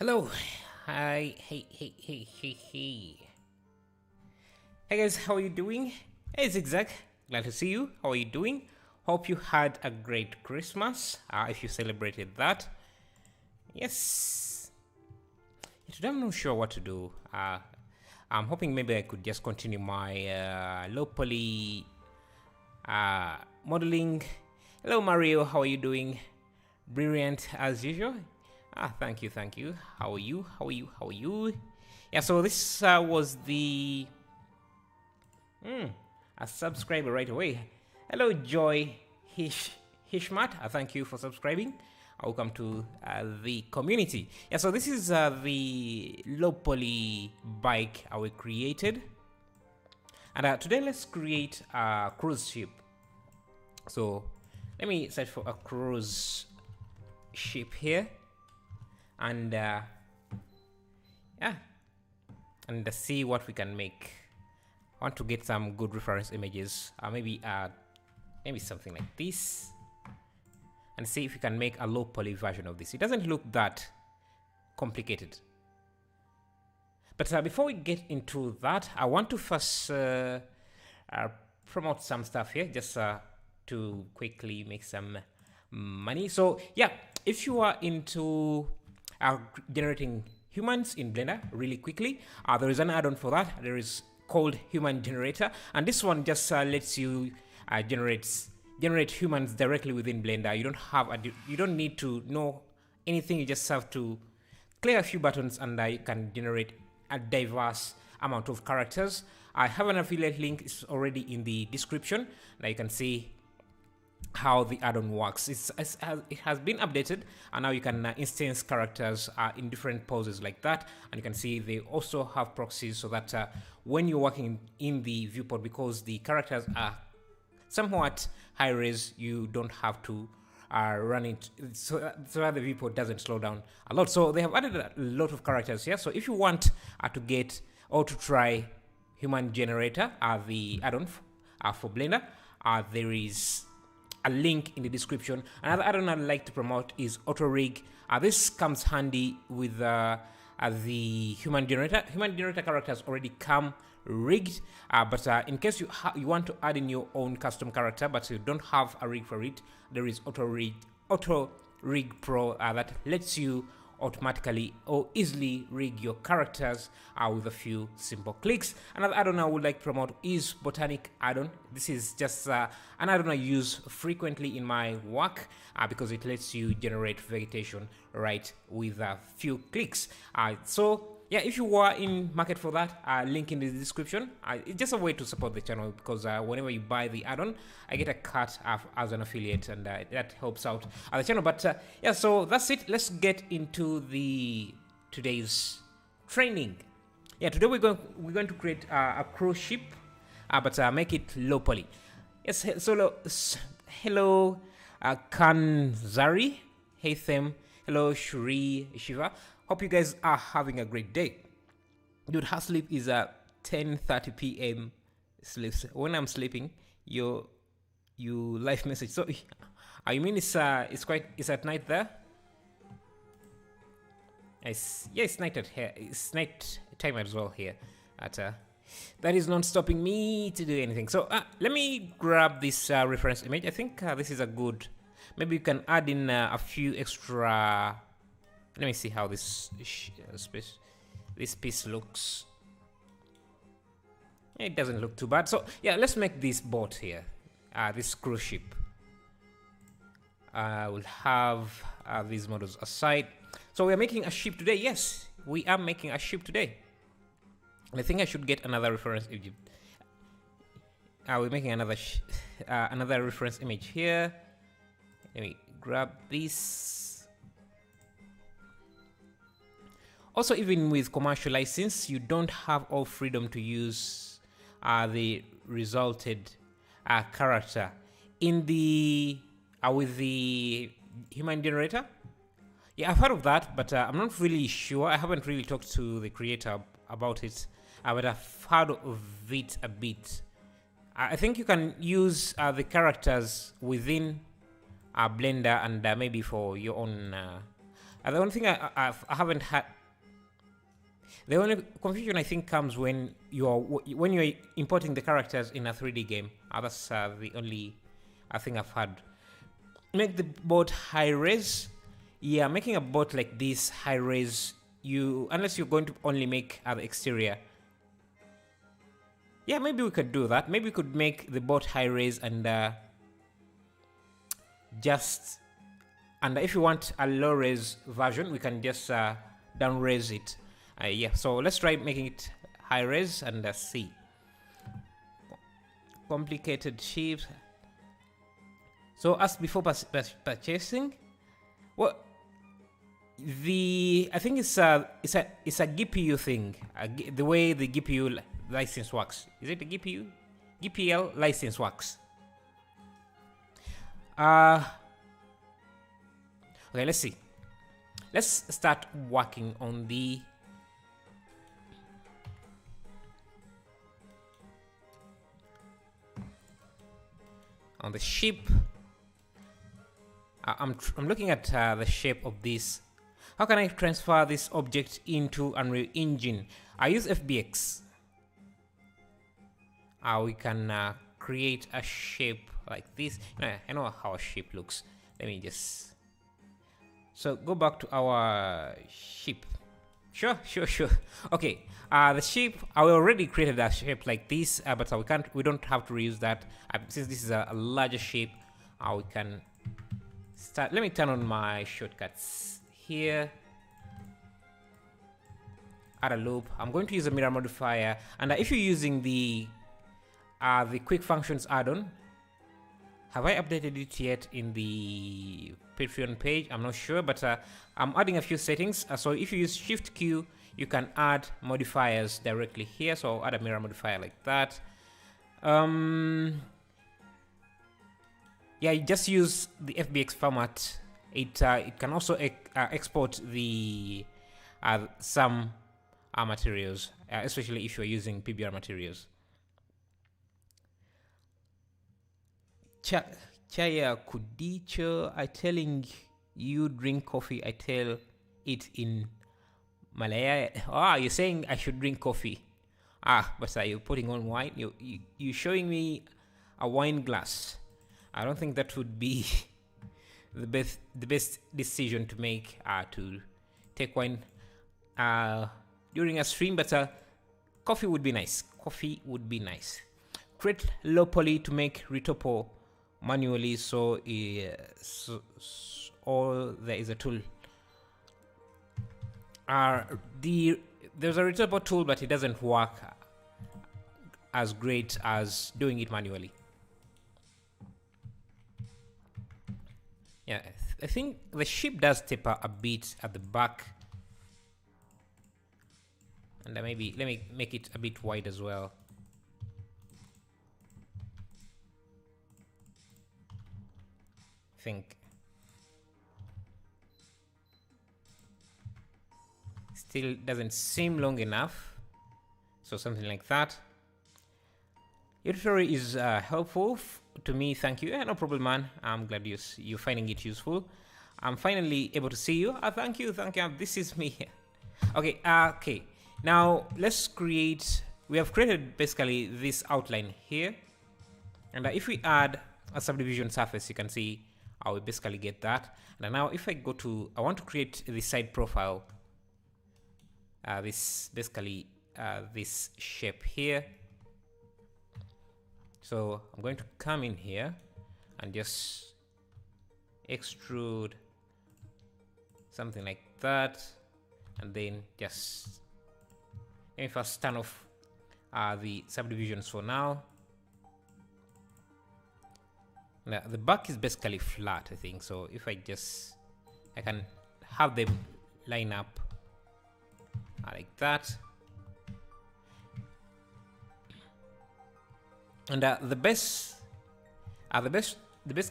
Hello. Hi. Hey. Hey guys, how are you doing? Hey Zigzag, glad to see you. How are you doing? Hope you had a great Christmas, if you celebrated that. Yes. Today I'm not sure what to do. I'm hoping maybe I could just continue my low poly modeling. Hello Mario, how are you doing? Brilliant as usual. Thank you. How are you? Yeah, so this was the a subscriber right away. Hello Joy Hishmat. Thank you for subscribing. Welcome to the community. Yeah, so this is the low poly bike we created, and today let's create a cruise ship. So let me search for a cruise ship here, and and see what we can make. I want to get some good reference images, maybe something like this, and see if we can make a low poly version of this. It doesn't look that complicated, but before we get into that, I want to first promote some stuff here, just to quickly make some money. So yeah, if you are into generating humans in Blender really quickly, there is an add-on for that. There is called Human Generator, and this one just lets you generate humans directly within Blender. You don't need to know anything. You just have to click a few buttons, and you can generate a diverse amount of characters. I have an affiliate link. It's already in the description. Now you can see how the add-on works. It has been updated, and now you can instance characters in different poses like that, and you can see they also have proxies, so that when you're working in the viewport, because the characters are somewhat high res, you don't have to run it, so that the viewport doesn't slow down a lot. So they have added a lot of characters here. So if you want to get or to try Human Generator, the add-on for Blender, there is a link in the description. Another add-on I'd like to promote is Auto Rig. This comes handy with the Human Generator. Human Generator characters already come rigged, but in case you want to add in your own custom character, but you don't have a rig for it, there is Auto Rig Pro that lets you automatically or easily rig your characters with a few simple clicks. Another add-on I would like to promote is Botanic add-on. This is just an add-on I use frequently in my work because it lets you generate vegetation right with a few clicks. So yeah, if you are in market for that, link in the description. It's just a way to support the channel, because whenever you buy the add-on, I get a cut as an affiliate, and that helps out the channel. But yeah, so that's it. Let's get into today's training. Yeah, today we're going to create a cruise ship, but make it low poly. Yes, hello, Kanzari, hey Them, hello Shuri Shiva. Hope you guys are having a great day. Dude, her sleep is at 10:30 p.m. sleeps. When I'm sleeping, you live message. So you mean it's at night there? It's night at here. It's night time as well here. That is not stopping me to do anything. So let me grab this reference image. I think this is a good. Maybe you can add in a few extra. Let me see how this piece looks. It doesn't look too bad. So yeah, let's make this boat here, this cruise ship. We'll have these models aside. So we are making a ship today. Yes, we are making a ship today. And I think I should get another reference image. We're making another reference image here. Let me grab this. Also, even with commercial license, you don't have all freedom to use the resulted character in the with the Human Generator. Yeah, I've heard of that, but I'm not really sure. I haven't really talked to the creator about it, but I've heard of it a bit. I think you can use the characters within Blender, and maybe for your own The only thing I haven't had, the only confusion I think comes when you're importing the characters in a 3D game. That's the only thing I've had. Make the boat high res. Yeah, making a boat like this high res, unless you're going to only make the exterior. Yeah, maybe we could do that. Maybe we could make the boat high res and and if you want a low res version, we can just down res it. Yeah, so let's try making it high res and see. Complicated ships. So as before purchasing, well, I think it's a GPU thing. The way the GPU license works. Is it a GPU? GPL license works. Okay, let's see. Let's start working on the ship. I'm looking at the shape of this. How can I transfer this object into Unreal Engine? I use FBX. We can create a shape like this. I know how a shape looks. Let me just... So go back to our ship. Sure. Okay, the shape, I already created a shape like this, but we don't have to reuse that. Since this is a larger shape, we can start. Let me turn on my shortcuts here. Add a loop. I'm going to use a mirror modifier, and if you're using the quick functions add-on, have I updated it yet in the Patreon page? I'm not sure, but I'm adding a few settings. So if you use Shift Q, you can add modifiers directly here. So I'll add a mirror modifier like that. Yeah, you just use the FBX format. It can also export the some materials, especially if you're using PBR materials. Chaya kudicho, I telling you drink coffee, I tell it in Malaya. You're saying I should drink coffee. But are you putting on wine? You're showing me a wine glass. I don't think that would be the best decision to make, to take wine during a stream, but coffee would be nice. Create lowpoly to make retopo manually, so there is a tool. There's a retopo tool, but it doesn't work as great as doing it manually. Yeah, I think the ship does taper a bit at the back, and maybe let me make it a bit wide as well. Think still doesn't seem long enough, so something like that. Your tutorial is helpful to me. Thank you. No problem, man. I'm glad you're finding it useful. I'm finally able to see you. Thank you. This is me. Okay. Okay. Now let's create. We have created basically this outline here, and if we add a subdivision surface, you can see I will basically get that. And now if I go to, I want to create the side profile, this basically this shape here. So I'm going to come in here and just extrude something like that, and then just let me first turn off the subdivisions for now. Now, the back is basically flat, I think. So if I can have them line up like that. And the base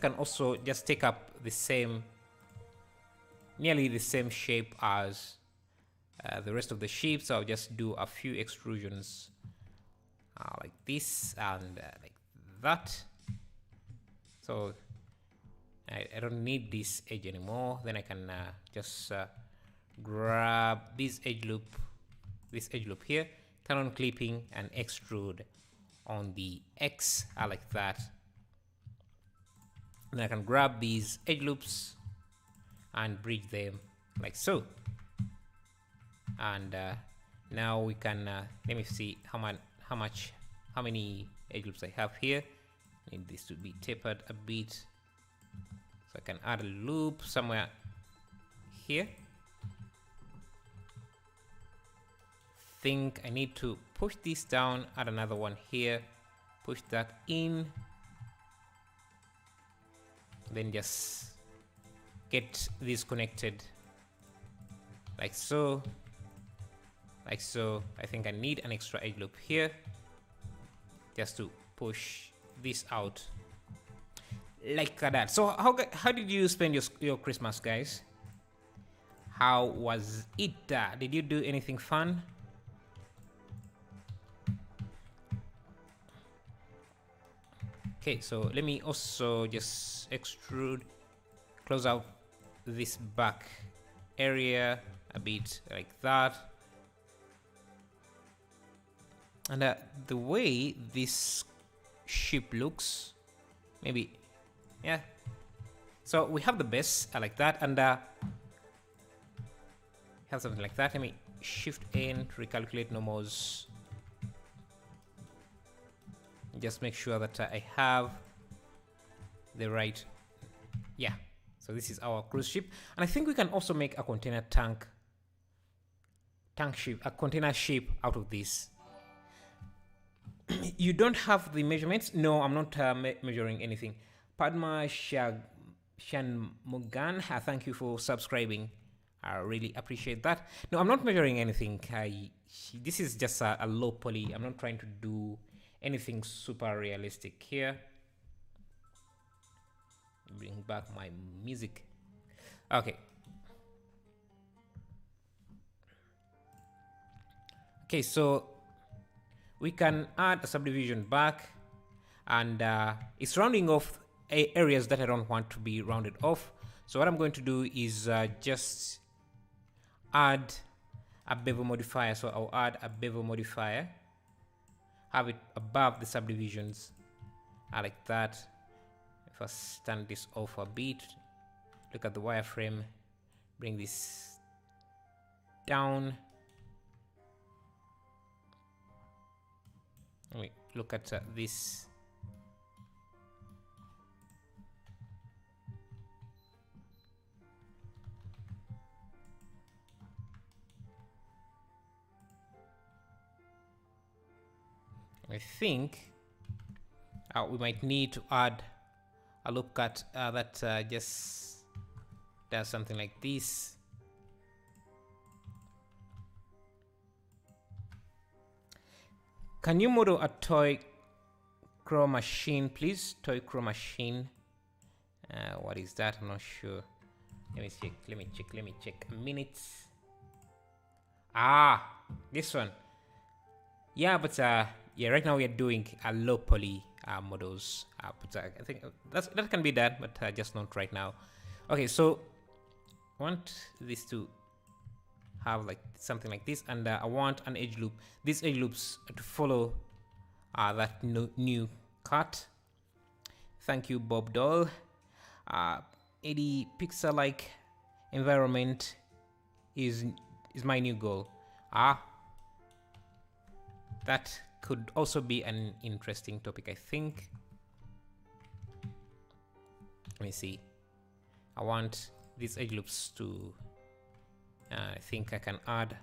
can also just take up nearly the same shape as the rest of the shape. So I'll just do a few extrusions like this and like that. So I don't need this edge anymore. Then I can just grab this edge loop here, turn on clipping and extrude on the X. I like that. And I can grab these edge loops and bridge them like so. And now we can let me see how many edge loops I have here. I need this to be tapered a bit, so I can add a loop somewhere here. Think I need to push this down, add another one here, push that in, then just get this connected like so, like so. I think I need an extra edge loop here just to push this out like that. So how did you spend your Christmas, guys? How was it? Did you do anything fun? Okay, so let me also just extrude, close out this back area a bit like that. And the way this ship looks, maybe, yeah. So we have the base, I like that, and have something like that. Let me shift N to recalculate normals. Just make sure that I have the right, yeah. So this is our cruise ship, and I think we can also make a container tank ship, a container ship out of this. You don't have the measurements? No, I'm not measuring anything. Padma Shanmugan, thank you for subscribing. I really appreciate that. No, I'm not measuring anything. This is just a low poly. I'm not trying to do anything super realistic here. Bring back my music. Okay. Okay, so we can add a subdivision back, and it's rounding off areas that I don't want to be rounded off. So what I'm going to do is just add a bevel modifier. So I'll add a bevel modifier, have it above the subdivisions. I like that. If I stand this off a bit, look at the wireframe, bring this down. Let me look at this. I think we might need to add a loop cut that just does something like this. Can you model a toy crow machine, please? Toy crow machine. What is that? I'm not sure. Let me check. A minute. This one. Yeah, but yeah, right now we are doing a low poly models. But I think that can be done, but just not right now. Okay, so I want this to have like something like this, and I want an edge loop. These edge loops to follow that new cut. Thank you, Bob Doll. 80 pixel like environment is my new goal. That could also be an interesting topic, I think. Let me see. I want these edge loops to I think I can add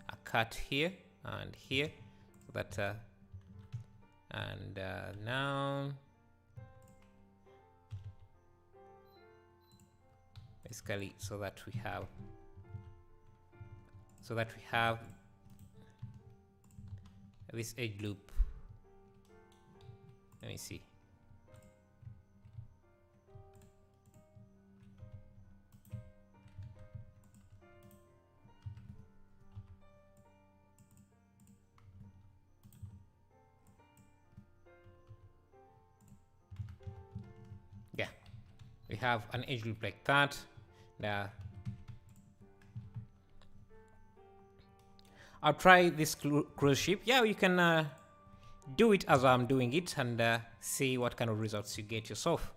a cut here and here, so that and now basically so that we have this edge loop. Let me see. Yeah, we have an edge loop like that. Now I'll try this cruise ship. Yeah, you can do it as I'm doing it and see what kind of results you get yourself.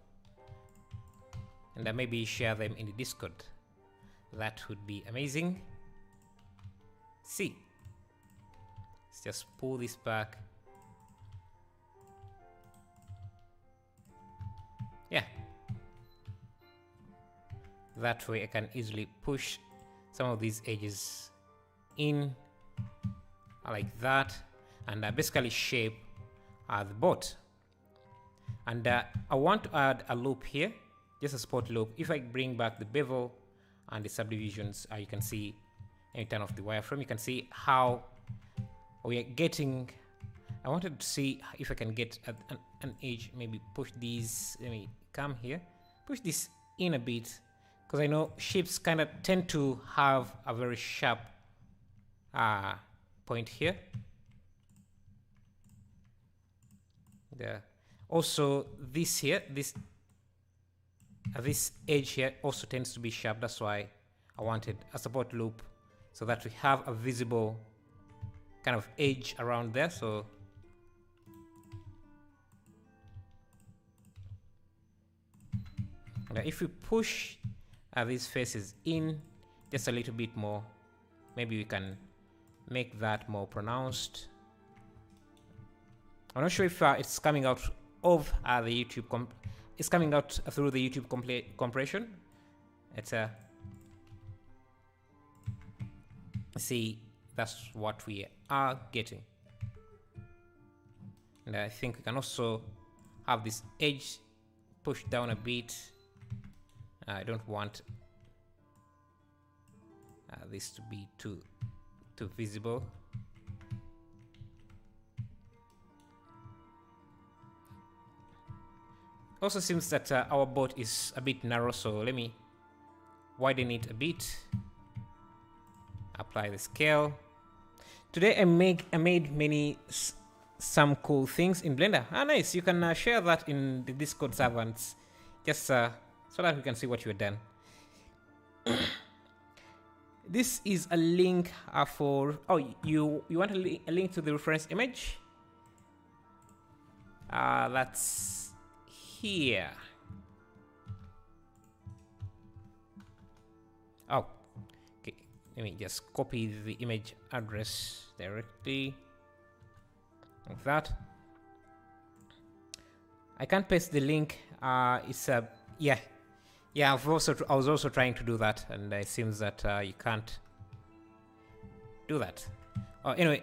And maybe share them in the Discord. That would be amazing. See. Let's just pull this back. Yeah. That way I can easily push some of these edges in like that and basically shape the boat. And I want to add a loop here, just a spot loop. If I bring back the bevel and the subdivisions, you can see, and turn off the wireframe, you can see how we are getting. I wanted to see if I can get an edge, maybe push these. Let me come here, push this in a bit, because I know ships kind of tend to have a very sharp point here. There. Also, this here, this edge here also tends to be sharp. That's why I wanted a support loop so that we have a visible kind of edge around there. So if we push these faces in just a little bit more, maybe we can make that more pronounced. I'm not sure if it's coming out of the YouTube it's coming out through the YouTube compression. It's a see, that's what we are getting. And I think we can also have this edge pushed down a bit. I don't want this to be too visible. Also seems that our boat is a bit narrow, so let me widen it a bit. Apply the scale. Today I made some cool things in Blender. Nice. You can share that in the Discord servants, just so that we can see what you've done. This is a link for. Oh, you want a link to the reference image? That's here. Oh, okay. Let me just copy the image address directly. Like that. I can't paste the link. It's a yeah. I was also trying to do that, and it seems that you can't do that. Anyway,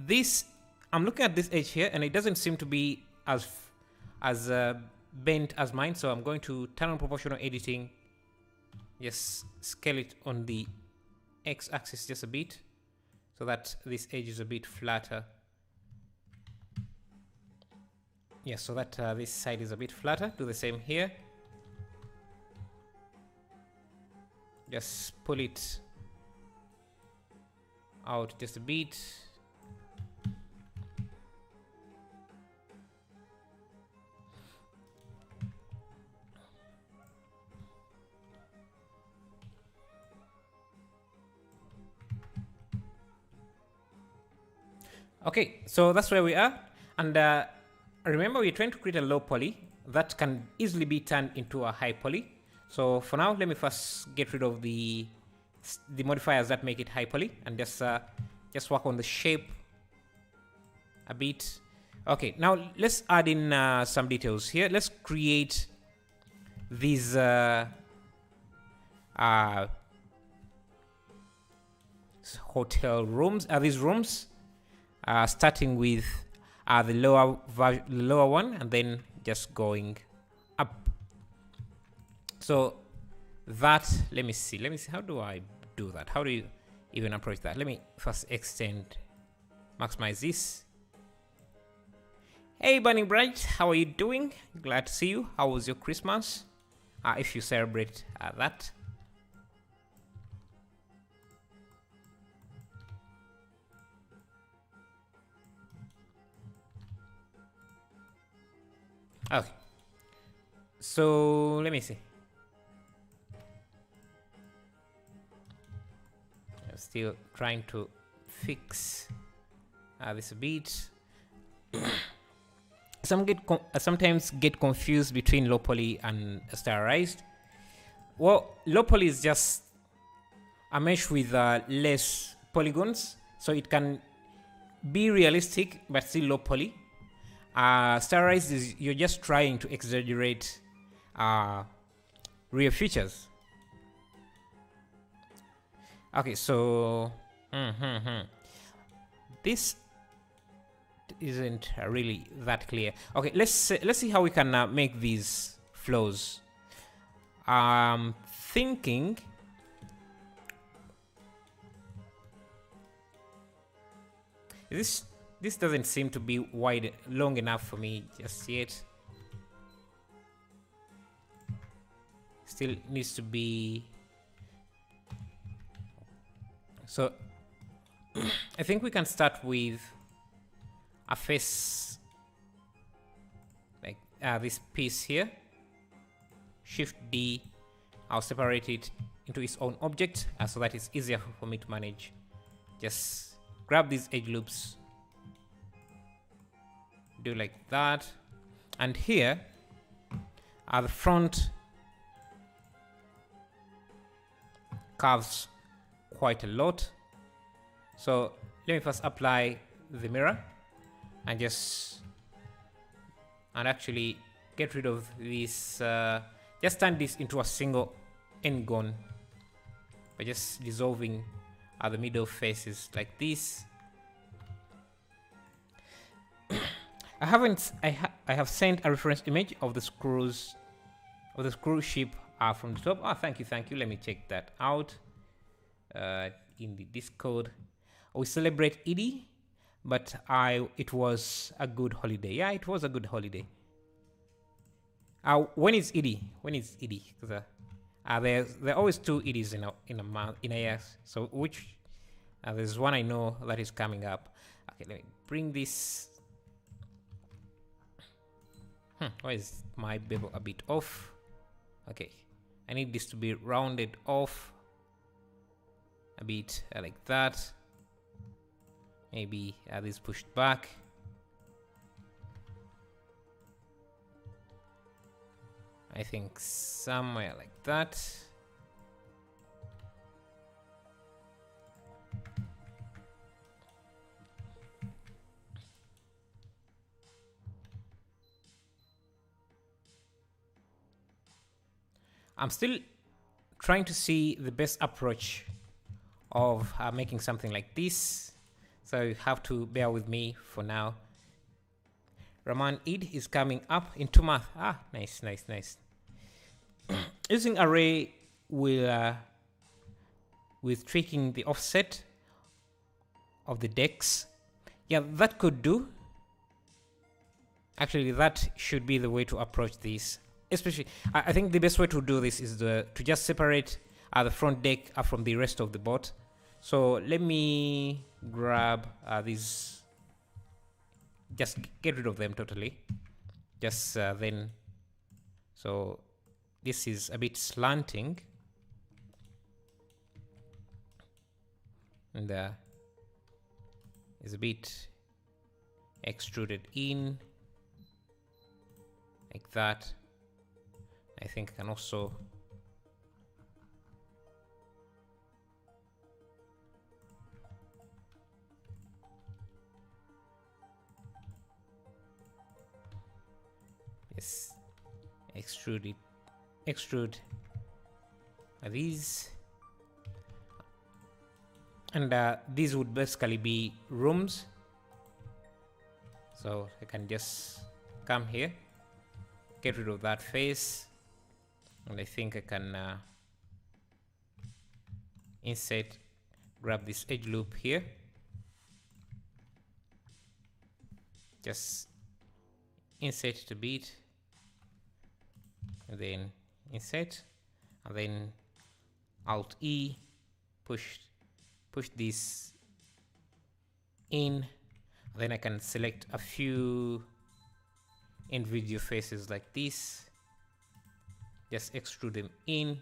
this I'm looking at this edge here, and it doesn't seem to be as bent as mine. So I'm going to turn on proportional editing. Just scale it on the x-axis just a bit, so that this edge is a bit flatter. Yeah, so that this side is a bit flatter. Do the same here. Just pull it out just a bit. Okay, so that's where we are. And remember, we're trying to create a low poly that can easily be turned into a high poly. So for now, let me first get rid of the modifiers that make it high poly, and just work on the shape a bit. Okay, now let's add in some details here. Let's create these hotel rooms. These rooms, starting with the lower one, and then just going up. So that, let me see, how do I do that? How do you even approach that? Let me first maximize this. Hey Burning Bright, how are you doing? Glad to see you. How was your Christmas? If you celebrate that. Okay, so let me see. I'm still trying to fix this a bit. Sometimes get confused between low poly and sterilized. Well, low poly is just a mesh with less polygons, so it can be realistic but still low poly. Sterilized is you're just trying to exaggerate real features. Okay, so this isn't really that clear. Okay, let's see how we can make these flows. Thinking this doesn't seem to be long enough for me just yet. Still needs to be. So I think we can start with a face like this piece here. Shift D, I'll separate it into its own object so that it's easier for me to manage. Just grab these edge loops, do like that, and here the front curves quite a lot. So let me first apply the mirror and actually get rid of this. Just turn this into a single n-gon by just dissolving the middle faces like this. I have sent a reference image of the screws of the screw ship from the top. Thank you. Let me check that out in the Discord. We celebrate Eid, but it was a good holiday. Yeah, it was a good holiday. When is Eid? Because there are always two Eids in a month, in a year. So which there's one I know that is coming up. Okay, let me bring this. Why is my bevel a bit off? Okay, I need this to be rounded off a bit like that. Maybe this pushed back. I think somewhere like that. I'm still trying to see the best approach of making something like this, so you have to bear with me for now. Rahman Eid is coming up in 2 months. Nice. Using array with tweaking the offset of the decks. Yeah, that could do. Actually, that should be the way to approach this. Especially, I think the best way to do this is to just separate the front deck from the rest of the boat. So let me grab these. Just get rid of them totally. Just then. So this is a bit slanting. And is a bit extruded in. Like that. I think I can also extrude these, and these would basically be rooms. So I can just come here, get rid of that face, and I think I can insert, grab this edge loop here, just insert it a bit, and then insert, and then Alt E, push this in, and then I can select a few individual faces like this, just extrude them in,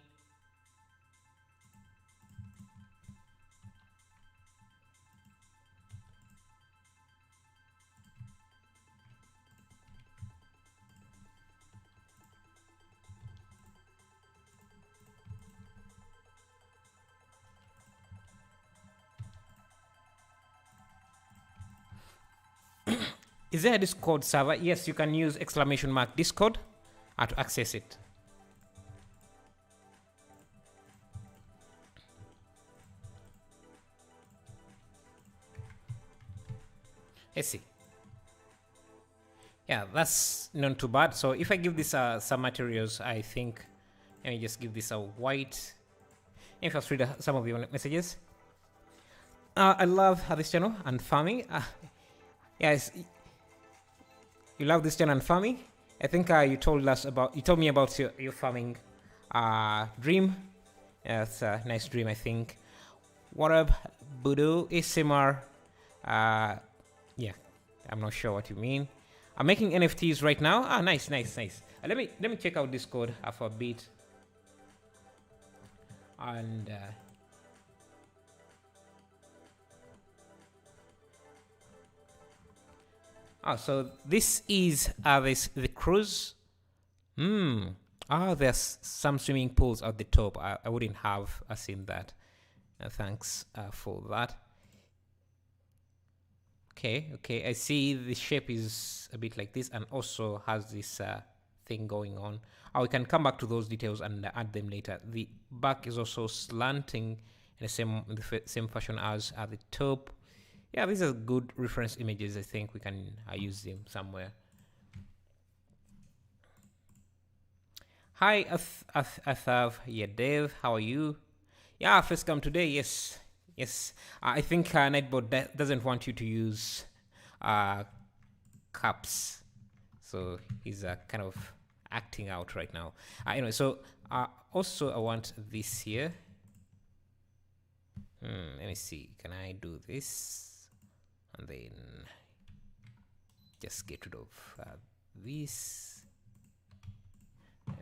Is there a Discord server? Yes, you can use !Discord to access it. Let's see. Yeah, that's not too bad. So if I give this some materials, I think, let me just give this a white. If I read some of your messages. I love this channel and farming. Yes, you love this channel and farming. I think you told me about your farming dream. Yeah, it's a nice dream, I think. What up, Budo ASMR? Yeah, I'm not sure what you mean. I'm making NFTs right now. Nice. Let me check out Discord for a bit. And so this is the cruise. There's some swimming pools at the top. I wouldn't have seen that. Thanks for that. Okay, I see the shape is a bit like this and also has this thing going on. We can come back to those details and add them later. The back is also slanting in the same fashion as at the top. Yeah, these are good reference images. I think we can use them somewhere. Hi, Athav. Yeah, Dave, how are you? Yeah, first come today. Yes. I think Nightbot doesn't want you to use caps, so he's kind of acting out right now. Anyway, so also I want this here. Let me see. Can I do this and then just get rid of this?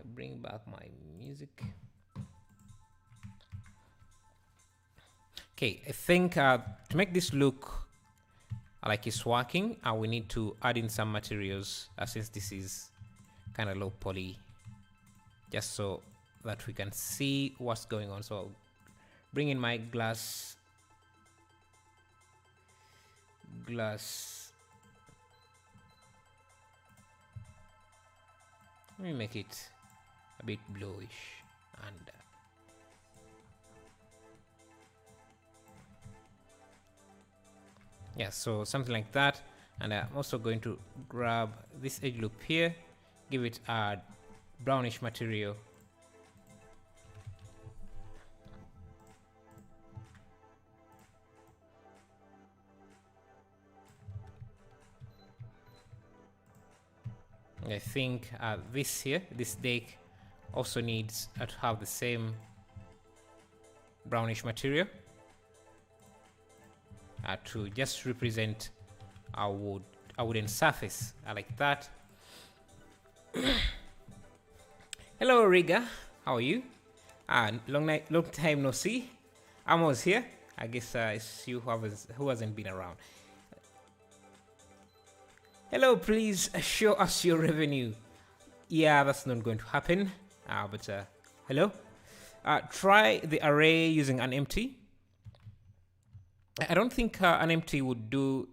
Bring back my music. Okay, I think to make this look like it's working, we need to add in some materials since this is kind of low poly, just so that we can see what's going on. So I'll bring in my glass. Let me make it a bit bluish and yeah, so something like that. And I'm also going to grab this edge loop here, give it a brownish material. I think this deck also needs to have the same brownish material to just represent our wooden surface like that. Hello, Riga. How are you? Long time no see. Amos here. I guess it's you who hasn't been around. Hello, please show us your revenue. Yeah, that's not going to happen. But hello. Try the array using an empty. I don't think an empty would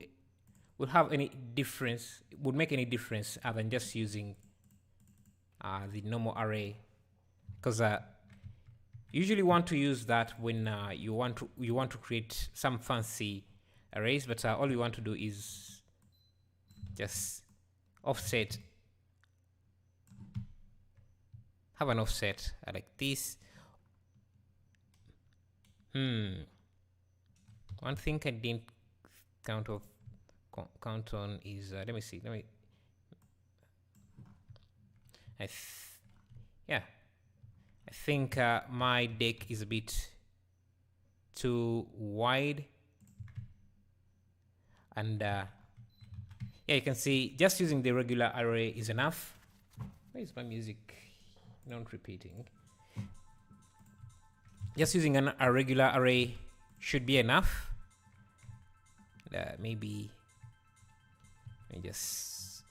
have any difference. Would make any difference other than just using the normal array, because usually want to use that when you want to create some fancy arrays, but all you want to do is just offset, have an offset like this. One thing I didn't count on is let me see. I think my deck is a bit too wide, and yeah, you can see just using the regular array is enough. Where is my music not repeating? Just using a regular array should be enough. Maybe let me just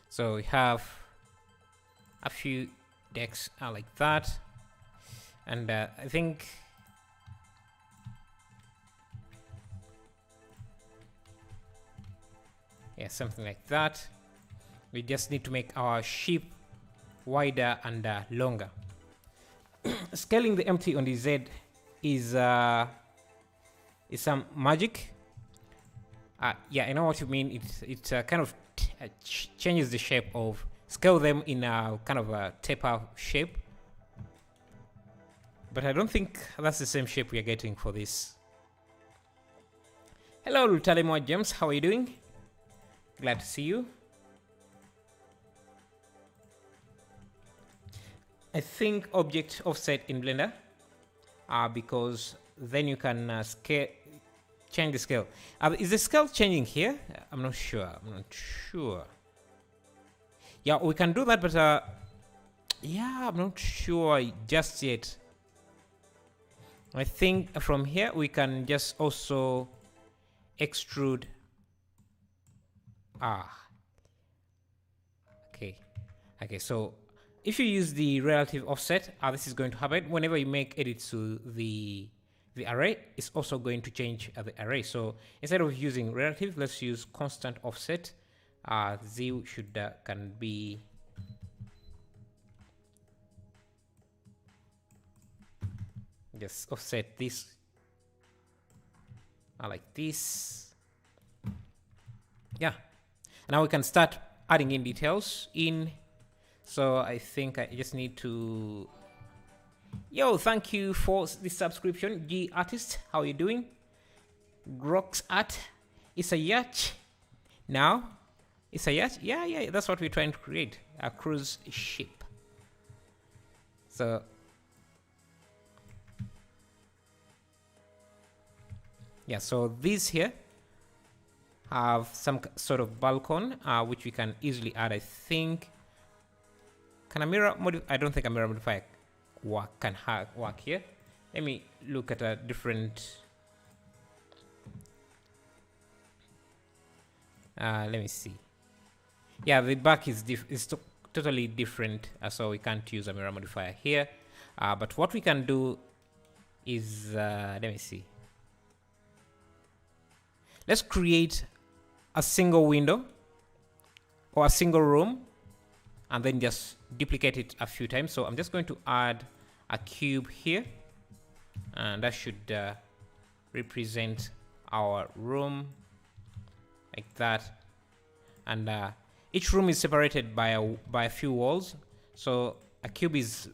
so we have a few decks are like that, and I think something like that. We just need to make our ship wider and longer. Scaling the empty on the Z is some magic. Yeah, I know what you mean. It kind of changes the shape of, scale them in a kind of a taper shape, but I don't think that's the same shape we are getting for this. Hello, Lutalemo James, how are you doing? Glad to see you. I think object offset in Blender, because then you can change the scale. Is the scale changing here? I'm not sure. Yeah, we can do that, but yeah, I'm not sure just yet. I think from here we can just also extrude. Okay, so if you use the relative offset, this is going to happen whenever you make edits to the array. It's also going to change the array. So instead of using relative, let's use constant offset. Z should can be just offset this like this. Yeah, now we can start adding in details in. So I think I just need to, yo, thank you for the subscription, G Artist. How are you doing? Grox Art. It's a yacht now. It's a yacht. Yeah, that's what we're trying to create, a cruise ship. So yeah, so these here have some sort of balcony, which we can easily add. I think, can a mirror modify? I don't think a mirror modifier can work here. Let me look at a different. Let me see. Yeah, the back is totally different, so we can't use a mirror modifier here. But what we can do is, let me see. Let's create a single window or a single room, and then just duplicate it a few times. So I'm just going to add a cube here, and that should represent our room like that. And each room is separated by a few walls, so a cube is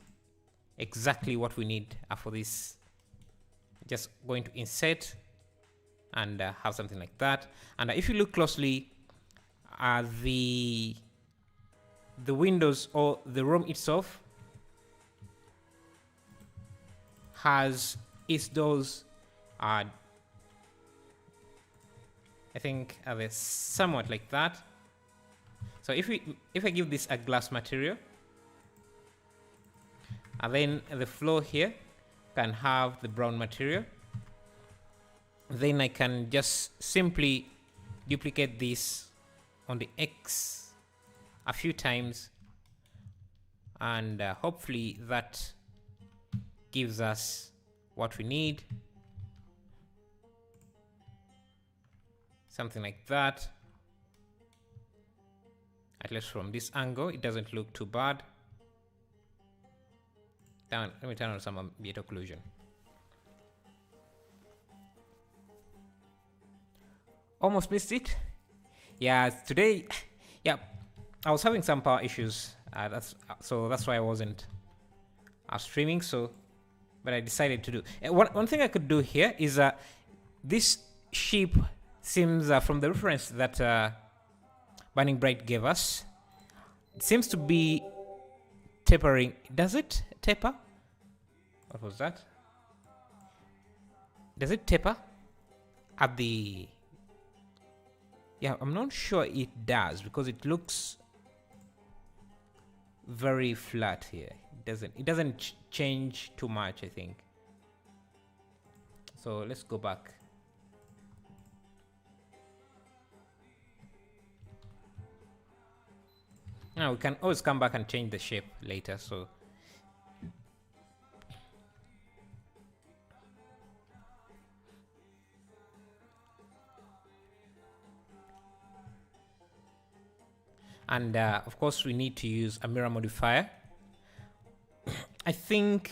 exactly what we need for this. Just going to insert and have something like that. And if you look closely, the windows or the room itself has its doors. I think they're somewhat like that. So if I give this a glass material, and then the floor here can have the brown material, then I can just simply duplicate this on the X a few times, and hopefully that gives us what we need. Something like that. At least from this angle, it doesn't look too bad. Let me turn on some ambient occlusion. Almost missed it. Yeah, today, yeah, I was having some power issues. That's why I wasn't streaming. But I decided to do. One thing I could do here is this ship seems from the reference that Burning Bright gave us, it seems to be tapering. Does it taper? What was that? Does it taper at the? Yeah, I'm not sure it does, because it looks very flat here. It doesn't change too much, I think. So let's go back. Now we can always come back and change the shape later. So And of course we need to use a mirror modifier. I think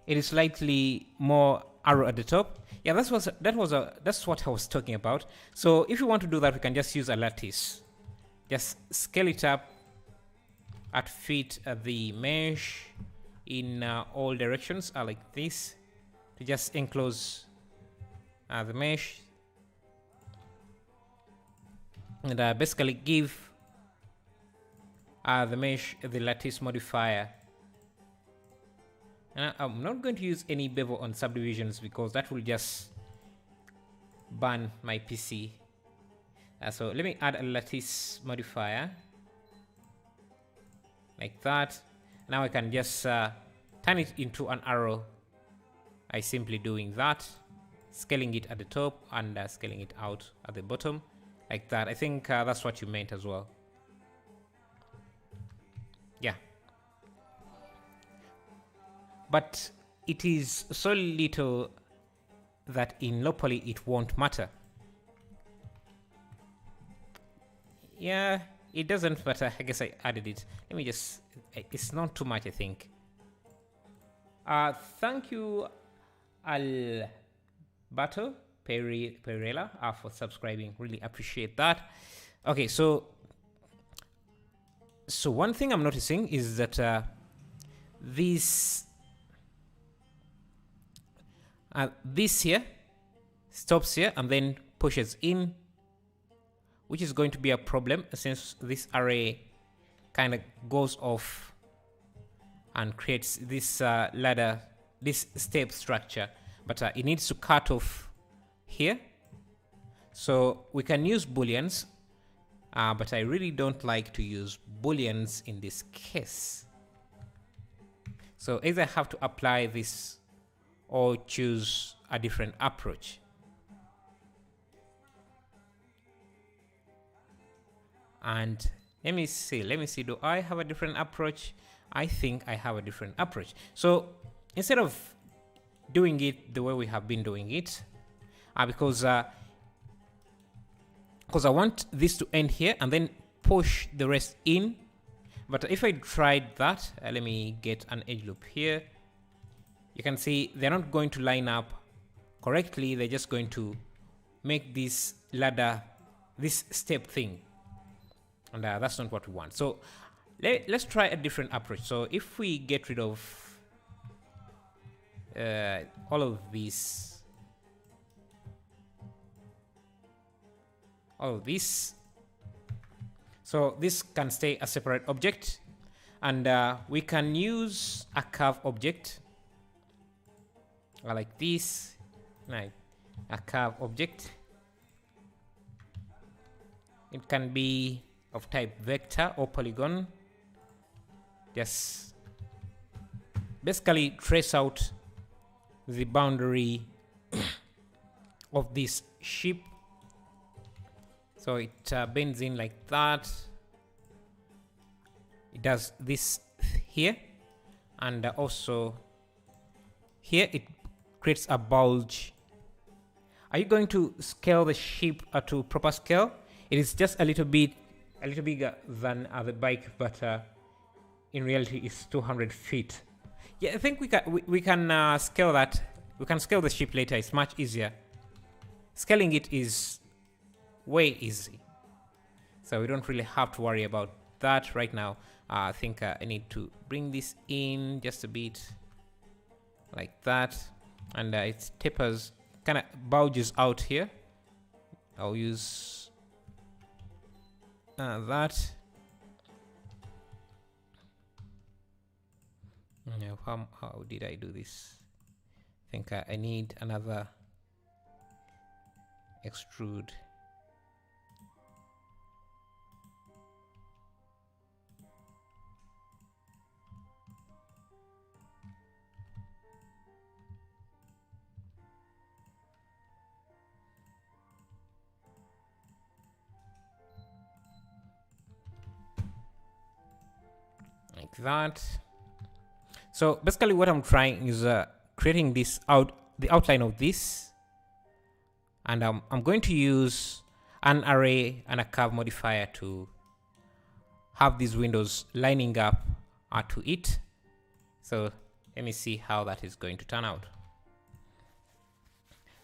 it is slightly more arrow at the top. Yeah, that's what I was talking about. So if you want to do that, we can just use a lattice. Just scale it up at fit the mesh in all directions like this to just enclose the mesh, and basically give the mesh the lattice modifier. And I'm not going to use any bevel on subdivisions because that will just burn my PC. So let me add a lattice modifier like that. Now I can just turn it into an arrow by simply doing that, scaling it at the top and scaling it out at the bottom like that. I think that's what you meant as well. Yeah. But it is so little that in low poly it won't matter. Yeah, it doesn't matter. I guess I added it. Let me just, it's not too much, I think. Thank you, Alberto Perella, for subscribing. Really appreciate that. Okay, so one thing I'm noticing is that this here stops here and then pushes in, which is going to be a problem since this array kind of goes off and creates this ladder, this step structure, but it needs to cut off here. So we can use booleans, but I really don't like to use booleans in this case. So either I have to apply this or choose a different approach. And let me see, do I have a different approach? I think I have a different approach. So instead of doing it the way we have been doing it, because I want this to end here and then push the rest in. But if I tried that, let me get an edge loop here. You can see they're not going to line up correctly. They're just going to make this ladder, this step thing. And that's not what we want. So let's try a different approach. So if we get rid of all of these, so this can stay a separate object, and we can use a curve object like this, like a curve object. It can be of type vector or polygon. Just basically trace out the boundary of this ship. So it bends in like that. It does this here, and also here it creates a bulge. Are you going to scale the ship to proper scale? It is just a little bigger than the bike, but in reality it's 200 feet. Yeah, I think we can scale that. We can scale the ship later. It's much easier. Scaling it is way easy, so we don't really have to worry about that right now. I think I need to bring this in just a bit like that, and it tapers, kind of bulges out here. I'll use that. Now, how did I do this? I think I need another extrude. Like that. So basically what I'm trying is creating this the outline of this, and I'm going to use an array and a curve modifier to have these windows lining up to it. So let me see how that is going to turn out.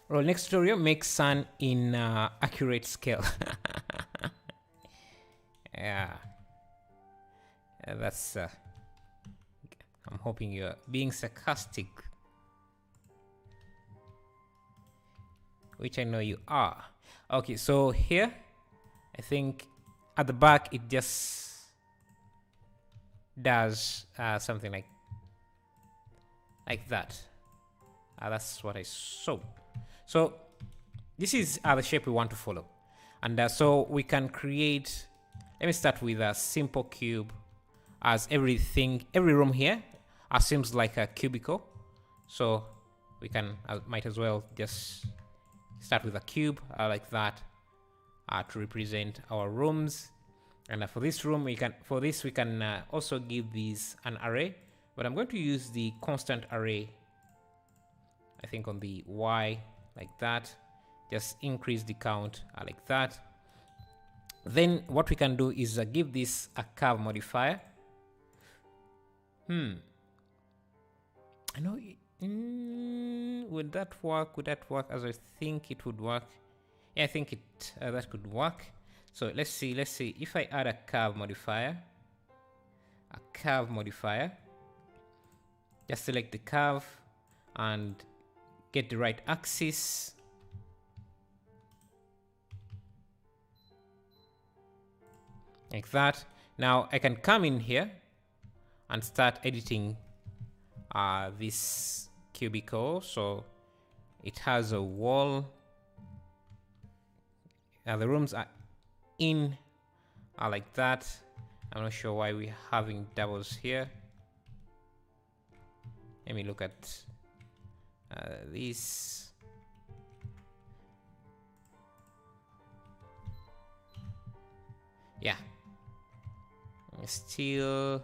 Well, next tutorial, make sun in accurate scale. Yeah, that's I'm hoping you're being sarcastic, which I know you are. Okay, so here I think at the back it just does something like that. That's what I saw. So this is the shape we want to follow, and so we can create. Let me start with a simple cube, as every room here seems like a cubicle. So we can might as well just start with a cube like that to represent our rooms. And for this room, we can also give these an array, but I'm going to use the constant array. I think on the Y like that, just increase the count like that. Then what we can do is give this a curve modifier. I know. Would that work? Would that work as I think it would work? Yeah, I think that could work. So let's see if I add a curve modifier. Just select the curve and get the right axis. Like that. Now I can come in here and start editing this cubicle. So it has a wall. The rooms are in like that. I'm not sure why we're having doubles here. Let me look at this. Yeah. Still,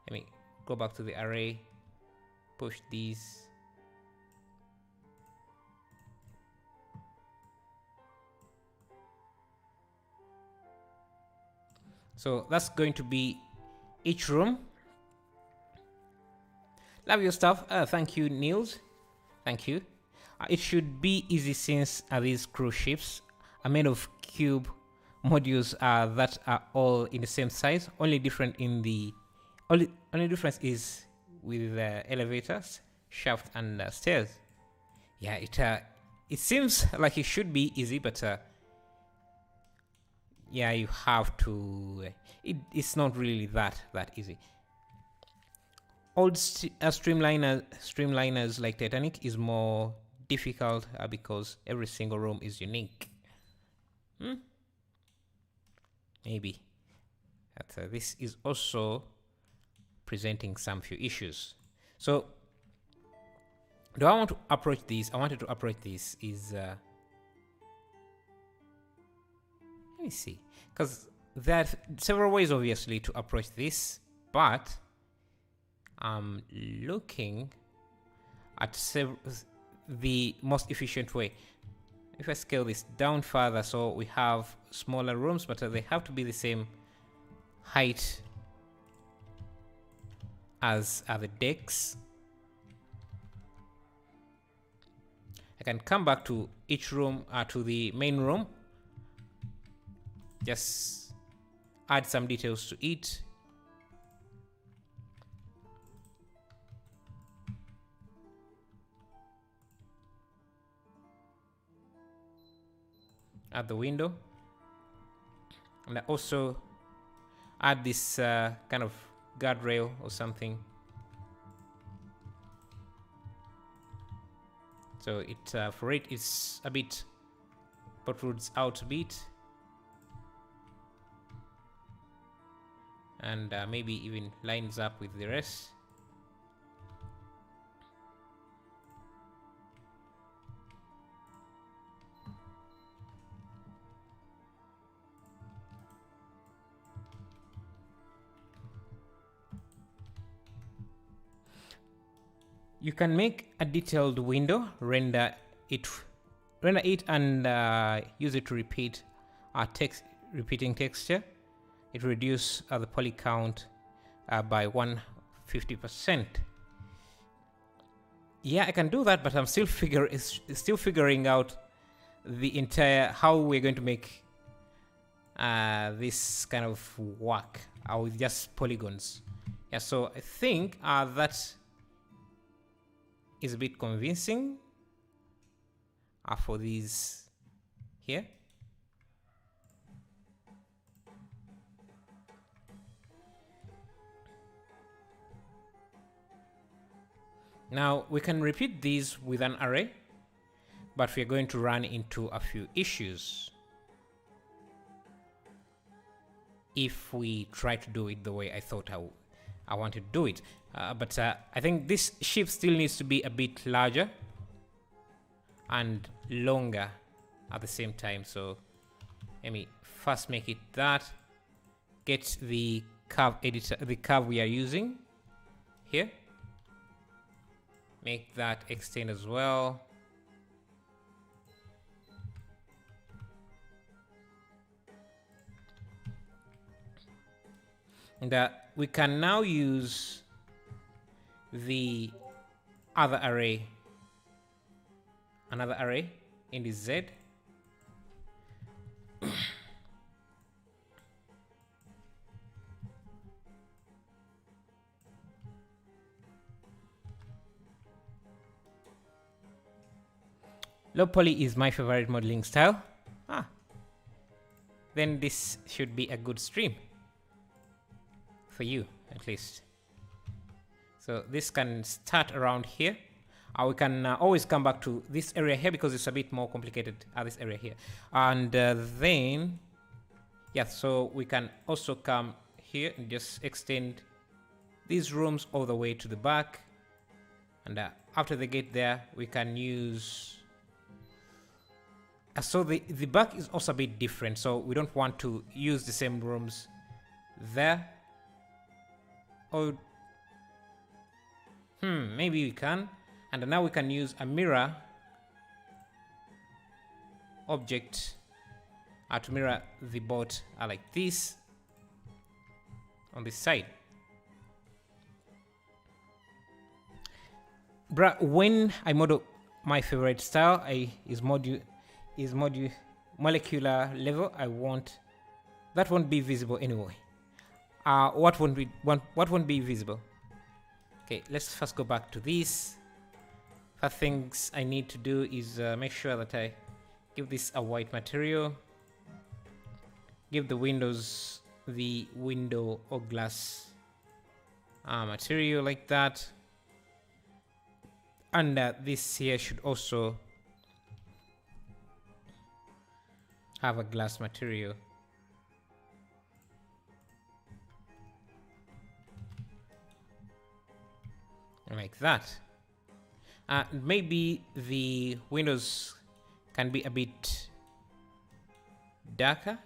let me go back to the array, push these. So that's going to be each room. Love your stuff. Thank you, Niels. Thank you. It should be easy since these cruise ships are made of cube modules that are all in the same size. Only difference is with the elevators, shaft, and stairs. Yeah, it seems like it should be easy, but yeah, you have to. It's not really that easy. Old streamliners like Titanic is more difficult because every single room is unique. Maybe. But, this is also presenting some few issues. So, do I want to approach this? I wanted to approach this is. Let me see, because there are several ways, obviously, to approach this, but I'm looking at the most efficient way. If I scale this down further, so we have smaller rooms, but they have to be the same height as the decks. I can come back to each room, to the main room, just add some details to it. Add the window, and I also add this kind of guardrail or something. So it for it it's a bit protrudes out a bit, and maybe even lines up with the rest. You can make a detailed window, render it, and use it to repeat repeating texture. it reduces the poly count by 150%. Yeah, I can do that, but I'm still figuring out the entire how we're going to make this kind of work with just polygons. Yeah, so I think that is a bit convincing for these here. Now we can repeat these with an array, but we're going to run into a few issues if we try to do it the way I thought I wanted to do it. But I think this shape still needs to be a bit larger and longer at the same time. So let me first make it that. Get the curve editor, the curve we are using here. Make that extend as well. And we can now use the other array, another array in the Z. Low poly is my favorite modeling style. Then this should be a good stream for you, at least. So this can start around here. We can always come back to this area here because it's a bit more complicated, this area here. And then, yeah, so we can also come here and just extend these rooms all the way to the back. And after they get there, we can use... so the back is also a bit different, so we don't want to use the same rooms there. Or maybe we can. And now we can use a mirror object to mirror the boat like this on this side. When I model my favorite style, molecular level, I want that won't be visible anyway. What won't be visible? Okay, let's first go back to this. First things I need to do is make sure that I give this a white material. Give the windows the window or glass material like that. And this here should also have a glass material. Like that. Maybe the windows can be a bit darker.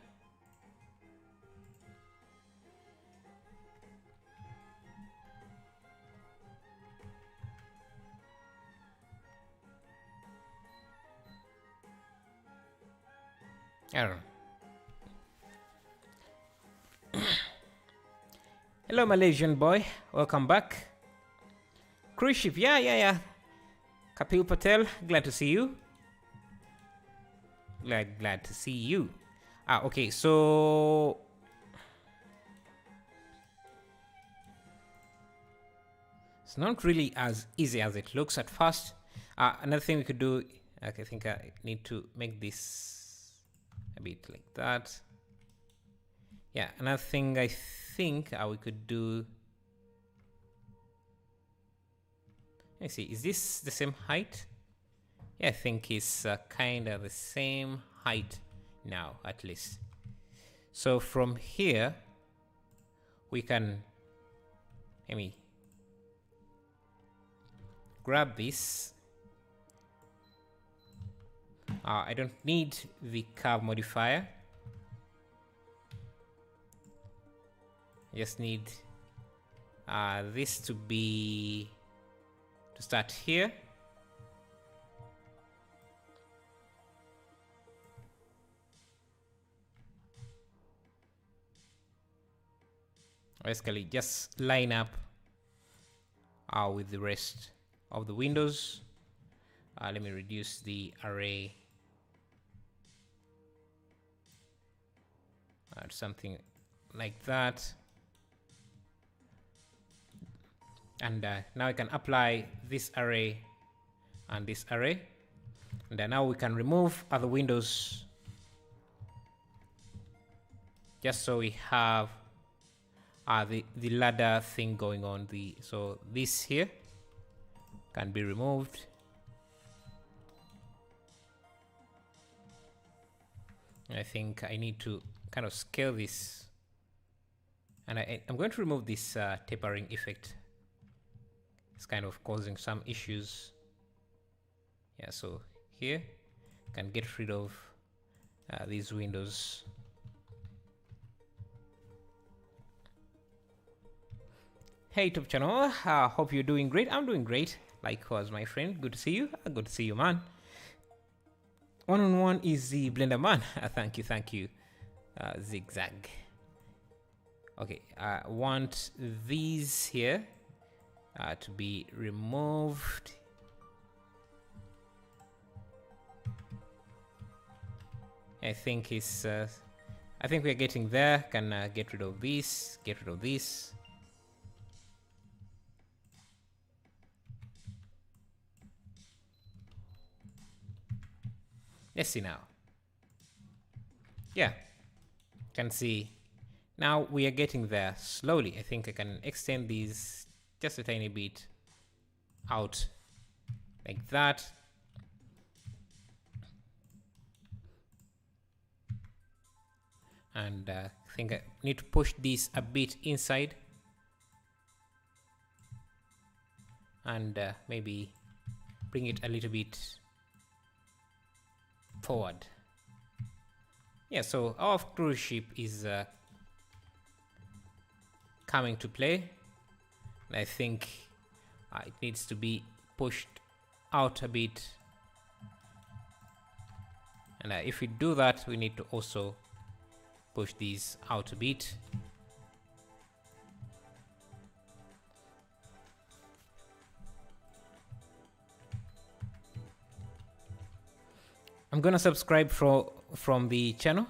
I don't know. Hello, Malaysian boy. Welcome back. Cruise ship. Yeah. Kapil Patel. Glad to see you. Glad to see you. Okay, so... it's not really as easy as it looks at first. Another thing we could do... okay, I think I need to make this a bit like that. Yeah, another thing I think we could do... let's see, is this the same height? Yeah, I think it's kind of the same height now, at least. So from here, we can... let me grab this. I don't need the curve modifier. I just need this to start here. basically just line up with the rest of the windows. Let me reduce the array something like that, and now I can apply this array and this array, and now we can remove other windows just so we have the ladder thing going on. So this here can be removed. I think I need to kind of scale this, and I'm going to remove this tapering effect. It's kind of causing some issues. Yeah, so here can get rid of these windows. Hey YouTube channel, hope you're doing great. I'm doing great. Likewise, my friend. Good to see you. Good to see you, man. One is the Blender man. Thank you. Zigzag. Okay, I want these here to be removed. I think we're getting there. Can get rid of this. Get rid of this. Let's see now. Yeah, can see now we are getting there slowly. I think I can extend these just a tiny bit out like that. And I think I need to push this a bit inside, and maybe bring it a little bit forward. Yeah, so our cruise ship is coming to play, and I think it needs to be pushed out a bit, and if we do that, we need to also push these out a bit. I'm gonna subscribe from the channel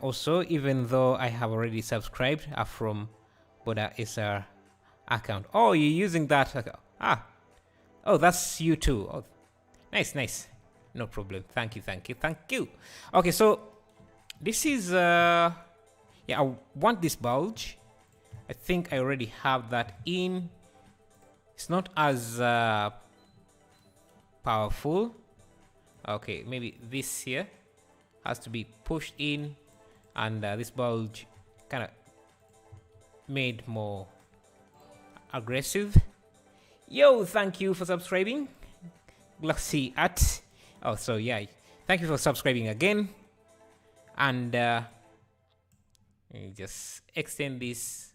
also, even though I have already subscribed from Boda SR account. Oh, you're using that account. Oh, that's you too. Oh, nice. No problem. Thank you. Okay, so this is yeah, I want this bulge. I think I already have that in. It's not as powerful. Okay, maybe this here has to be pushed in, and this bulge kind of made more aggressive. Yo, thank you for subscribing. Glossy at. Oh, so yeah, thank you for subscribing again. And just extend this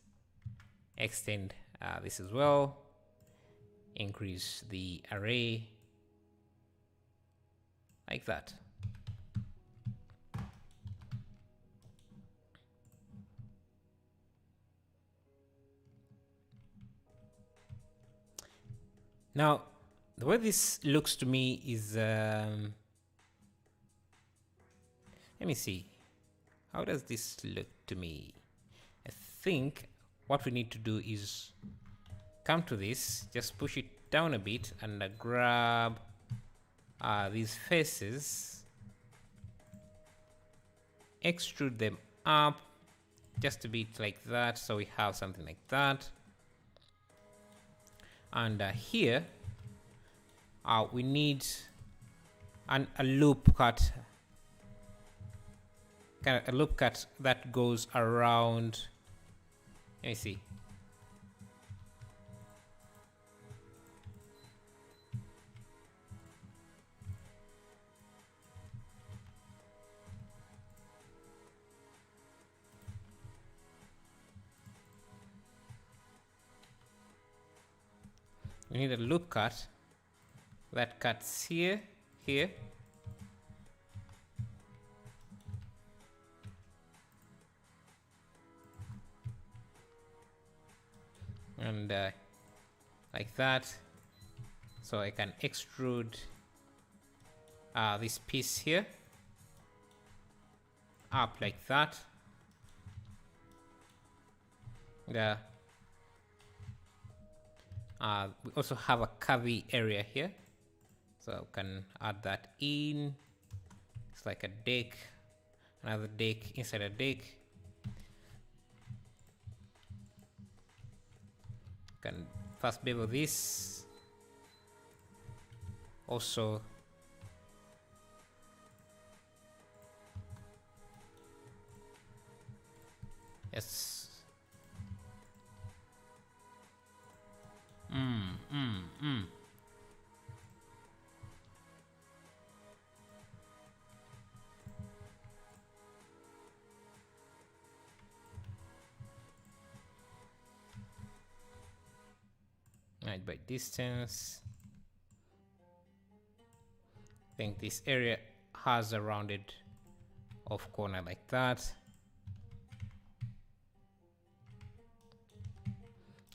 as well. Increase the array like that. Now, the way this looks to me is, let me see. How does this look to me? I think what we need to do is come to this, just push it down a bit, and grab these faces, extrude them up just a bit like that, so we have something like that. And here we need a loop cut, kind of a loop cut that goes around. Let me see. We need a loop cut that cuts here, and like that. So I can extrude this piece here up like that. We also have a curvy area here, so we can add that in. It's like a deck, another deck inside a deck. Can first bevel this. Also, yes. Right, by distance. I think this area has a rounded off corner like that.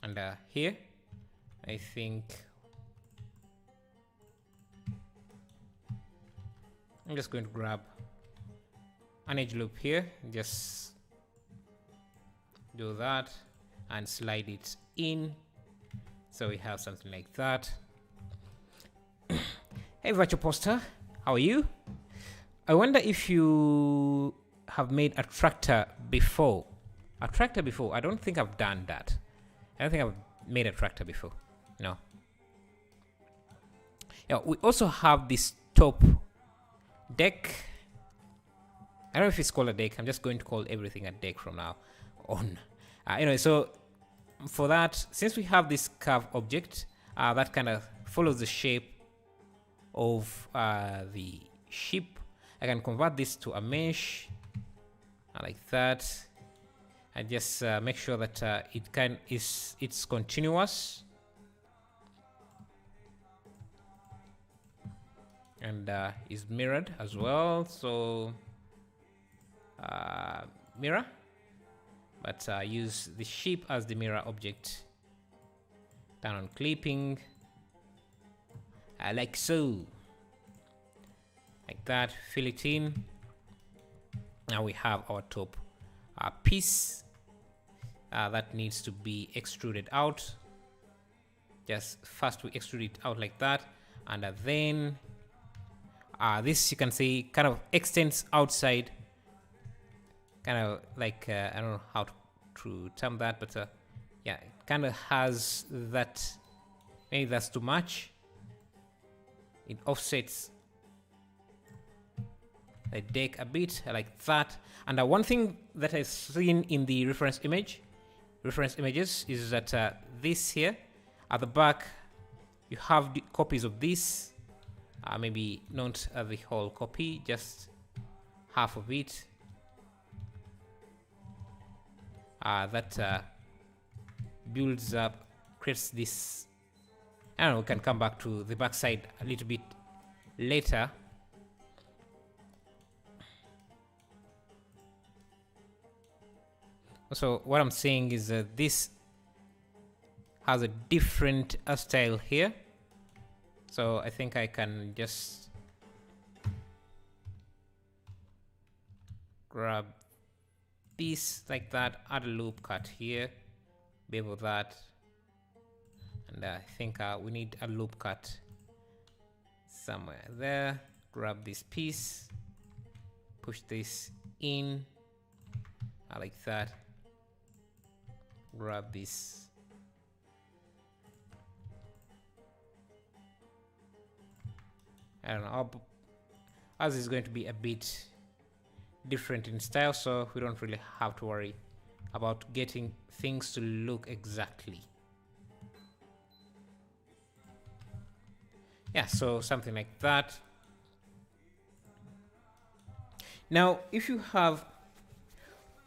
And here, I think I'm just going to grab an edge loop here, just do that and slide it in. So we have something like that. Hey Virtual Poster, how are you? I wonder if you have made a tractor before. A tractor before? I don't think I've done that. I don't think I've made a tractor before. No. Yeah, we also have this top deck. I don't know if it's called a deck. I'm just going to call everything a deck from now on. Anyway, so for that, since we have this curve object that kind of follows the shape of the ship, I can convert this to a mesh like that, and just make sure that it's continuous and is mirrored as well. So mirror, but use the ship as the mirror object. Turn on clipping, like so, like that. Fill it in. Now we have our top piece that needs to be extruded out. Just first we extrude it out like that, and then this, you can see, kind of extends outside, kind of like I don't know how to term that, but yeah, it kind of has that. Maybe that's too much. It offsets the deck a bit like that. And one thing that I've seen in the reference images is that this here at the back, you have the copies of this. Maybe not the whole copy, just half of it. That builds up, creates this. I don't know, we can come back to the back side a little bit later. So what I'm saying is that this has a different style here. So I think I can just grab this like that, add a loop cut here, bevel that, and I think we need a loop cut somewhere there. Grab this piece, push this in like that, grab this, I don't know, as is going to be a bit different in style, so we don't really have to worry about getting things to look exactly. Yeah, so something like that. Now, if you have,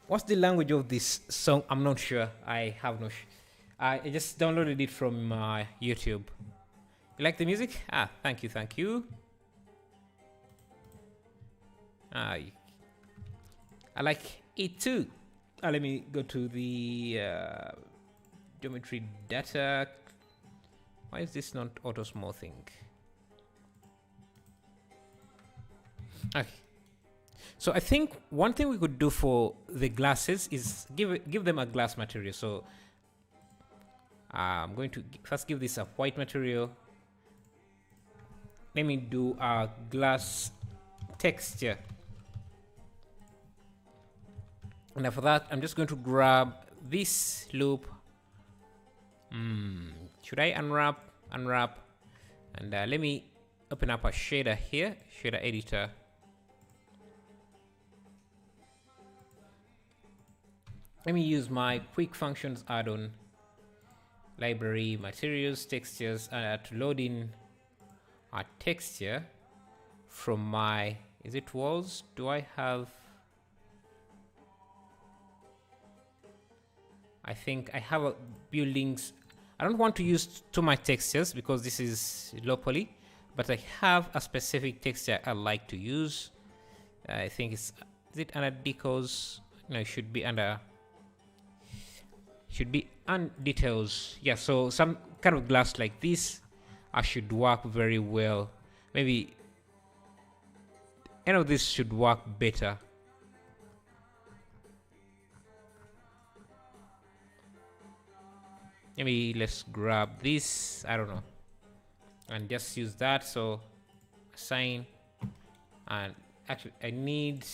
what's the language of this song? I'm not sure. I have no. I just downloaded it from YouTube. You like the music? Thank you, thank you. I like it too. Let me go to the geometry data. Why is this not auto smoothing? Okay. So I think one thing we could do for the glasses is give them a glass material. So I'm going to first give this a white material. Let me do a glass texture. And for that, I'm just going to grab this loop. Should I unwrap? Unwrap. And let me open up a shader here, shader editor. Let me use my quick functions add-on library, materials, textures, to load in a texture from my, is it walls? Do I have, I think I have buildings. I don't want to use too much textures because this is low poly, but I have a specific texture I like to use. I think is it under decos? No, it should be under, details. Yeah, so some kind of glass like this should work very well. Maybe any of this should work better. Maybe let's grab this, I don't know, and just use that. So assign, and actually I need,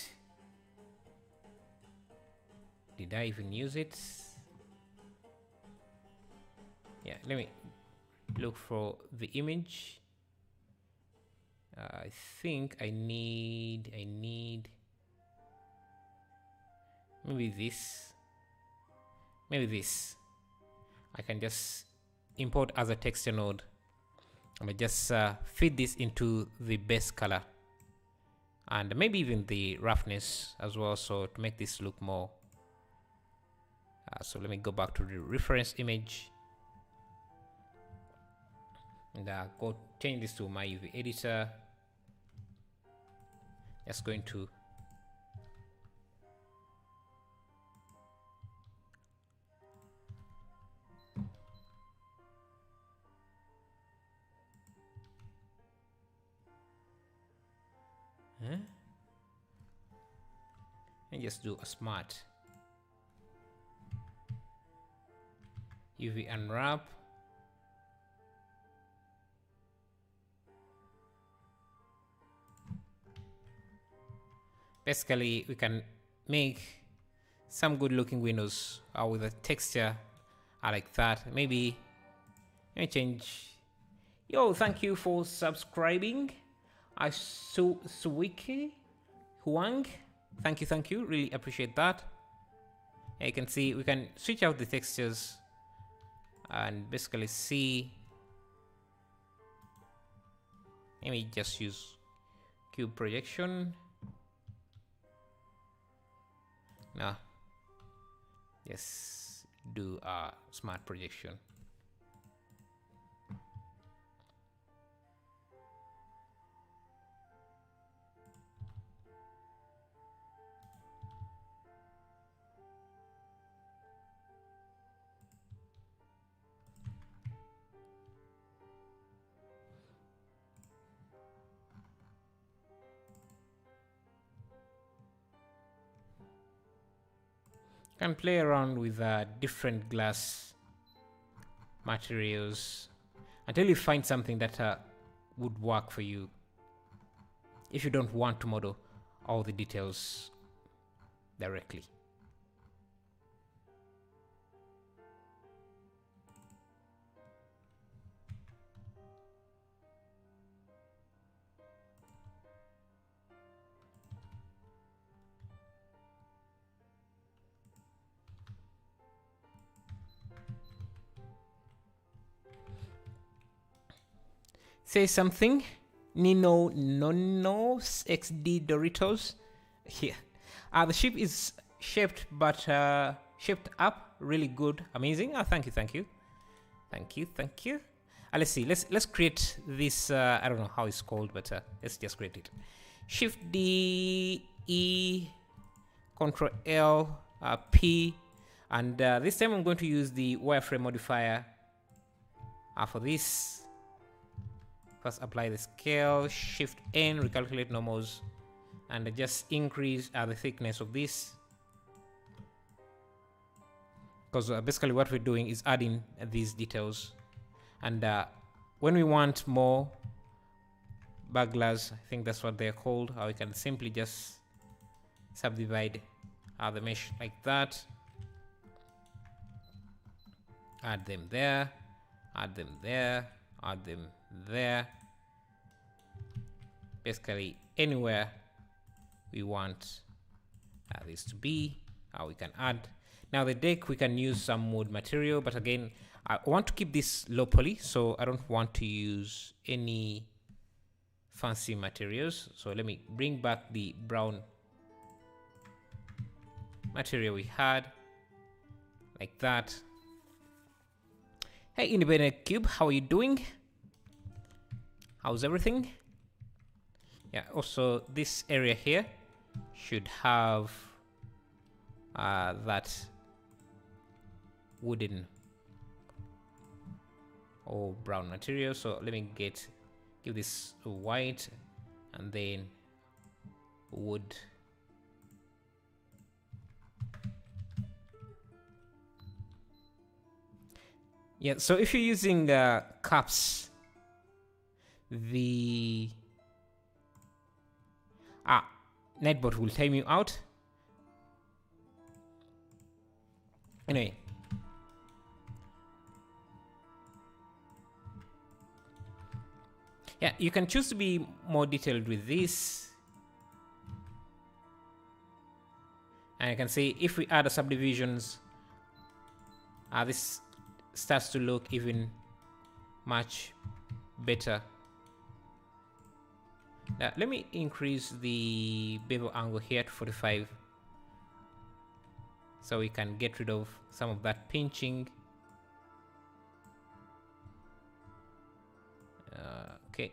did I even use it? Yeah, let me look for the image. I think I need maybe this. I can just import as a texture node. I'm gonna just feed this into the base color and maybe even the roughness as well, so to make this look more. So let me go back to the reference image and go change this to my UV editor. Just going to and just do a smart UV unwrap. Basically, we can make some good looking windows with a texture like that. Maybe let me change. Yo, thank you for subscribing. Suwiki Huang, thank you, really appreciate that. You can see we can switch out the textures and basically see. Let me just use cube projection. Now just do a smart projection. Can play around with different glass materials until you find something that would work for you, if you don't want to model all the details directly. Say something. Nino Nonos XD Doritos. Here. The ship is shaped up really good. Amazing. Thank you. Let's see. Let's create this. I don't know how it's called, but let's just create it. Shift D E Control L P And this time I'm going to use the wireframe modifier for this. First apply the scale, shift N, recalculate normals, and just increase the thickness of this. Because basically what we're doing is adding these details. And when we want more burglars, I think that's what they're called, we can simply just subdivide the mesh like that. Add them there, add them there, add them there. Basically anywhere we want this to be, we can add. Now the deck, we can use some wood material, but again, I want to keep this low poly, so I don't want to use any fancy materials. So let me bring back the brown material we had, like that. Hey Independent Cube, how are you doing? How's everything? Yeah, also this area here should have that wooden or brown material. So let me give this white and then wood. Yeah, so if you're using cups, the Nightbot will time you out. Anyway, yeah, you can choose to be more detailed with this, and you can see if we add the subdivisions, this starts to look even much better. Now let me increase the bevel angle here to 45 so we can get rid of some of that pinching. Okay.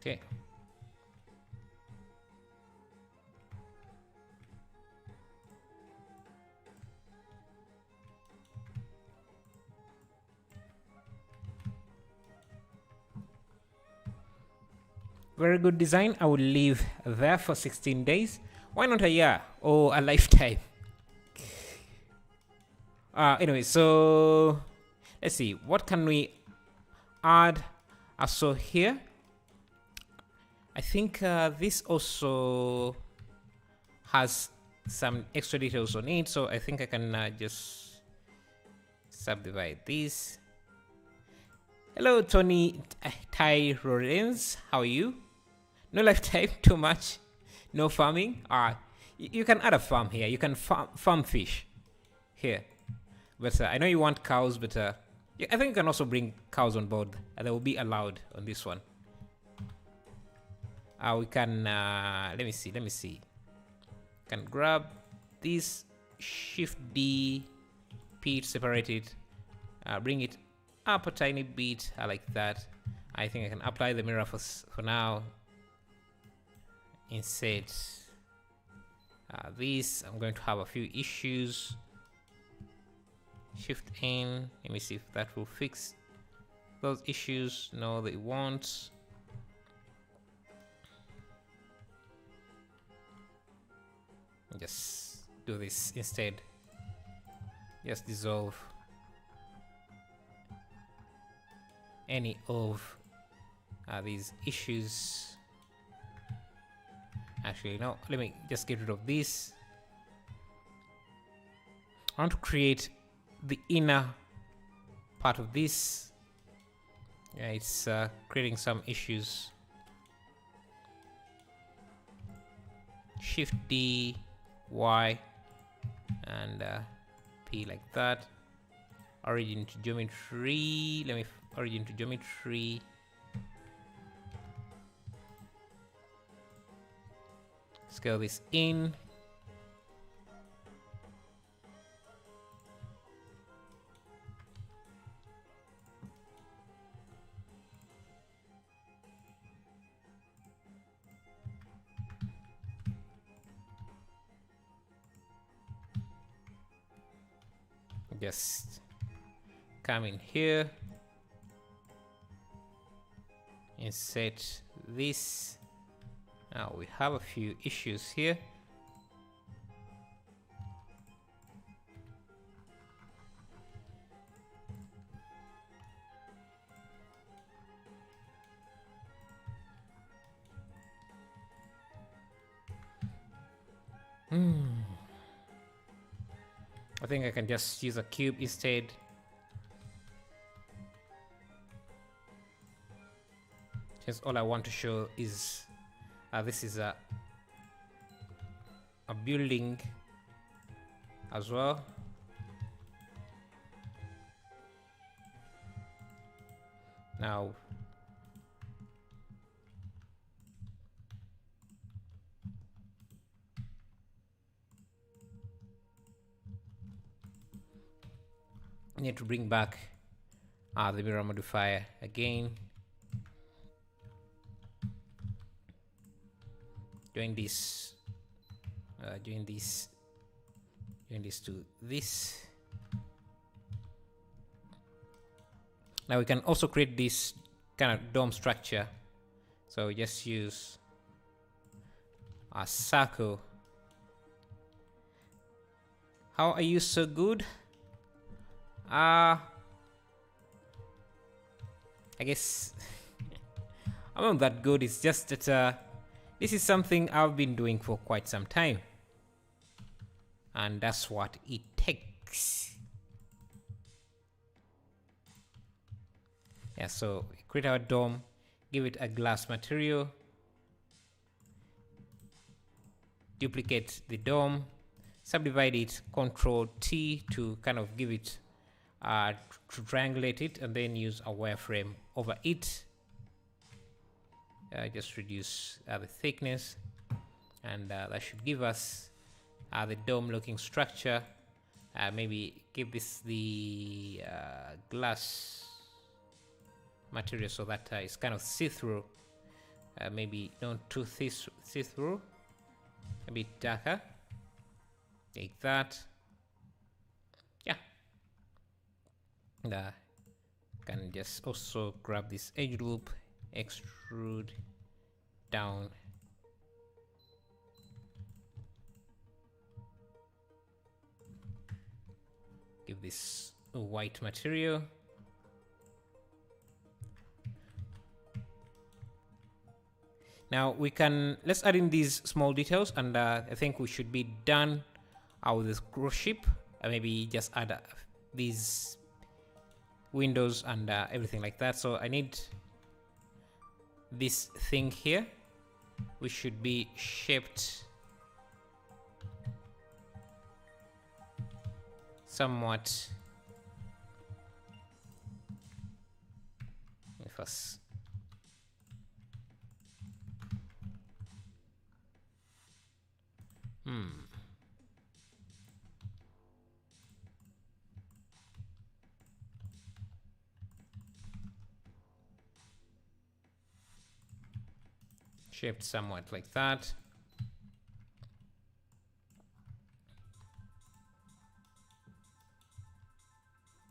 Okay. Very good design. I will leave there for 16 days. Why not a year or a lifetime? Anyway, so let's see. What can we add? So here, I think this also has some extra details on it. So I think I can just subdivide this. Hello, Tony Ty Lorenz. How are you? No lifetime, too much. No farming. You can add a farm here. You can farm fish here. But I know you want cows, but I think you can also bring cows on board. They will be allowed on this one. We can, let me see. Can grab this, Shift D, P to separate it, bring it up a tiny bit, like that. I think I can apply the mirror for now. Instead, this, I'm going to have a few issues. Shift N, let me see if that will fix those issues. No, they won't. Just do this instead. Just dissolve any of these issues. Actually, no, let me just get rid of this I want to create the inner part of this. Yeah, it's creating some issues. Shift D, Y, and P like that. Origin to geometry. Let me origin to geometry. Scale this in. Just come in here, insert this. Now we have a few issues here. I think I can just use a cube instead. Just all I want to show is this is a building as well. Now I need to bring back the mirror modifier again. Doing this to this. Now we can also create this kind of dome structure. So we just use a circle. How are you so good? I guess I'm not that good. It's just that this is something I've been doing for quite some time, and that's what it takes. Yeah, so create our dome, give it a glass material, duplicate the dome, subdivide it, Control T to kind of give it to triangulate it, and then use a wireframe over it. Just reduce the thickness, and that should give us the dome looking structure. Maybe give this the glass material so that it's kind of see-through. Maybe not too see-through, a bit darker, like that. Yeah. Can just also grab this edge loop, extrude down, give this a white material. Now let's add in these small details, and I think we should be done with this cruise ship. Maybe just add these windows and everything like that. So I need this thing here, which should be shaped somewhat. First, shaped somewhat like that.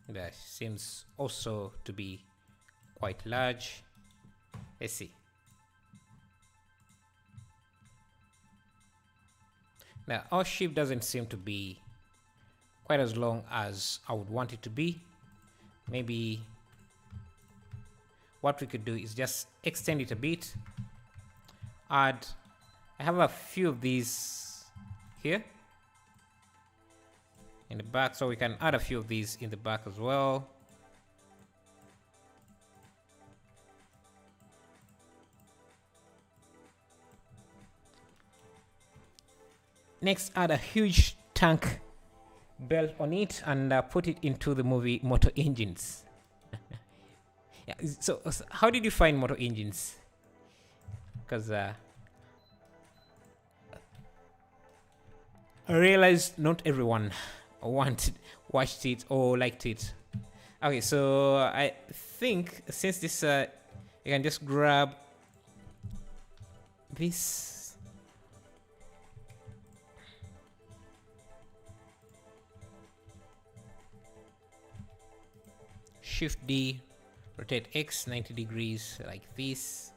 That seems also to be quite large. Let's see. Now our ship doesn't seem to be quite as long as I would want it to be. Maybe what we could do is just extend it a bit. I have a few of these here. in the back, so we can add a few of these in the back as well. Next, add a huge tank belt on it and put it into the movie motor engines. Yeah, so how did you find motor engines? Because I realized not everyone watched it or liked it. Okay, so I think since this you can just grab this. Shift D, rotate X 90 degrees like this.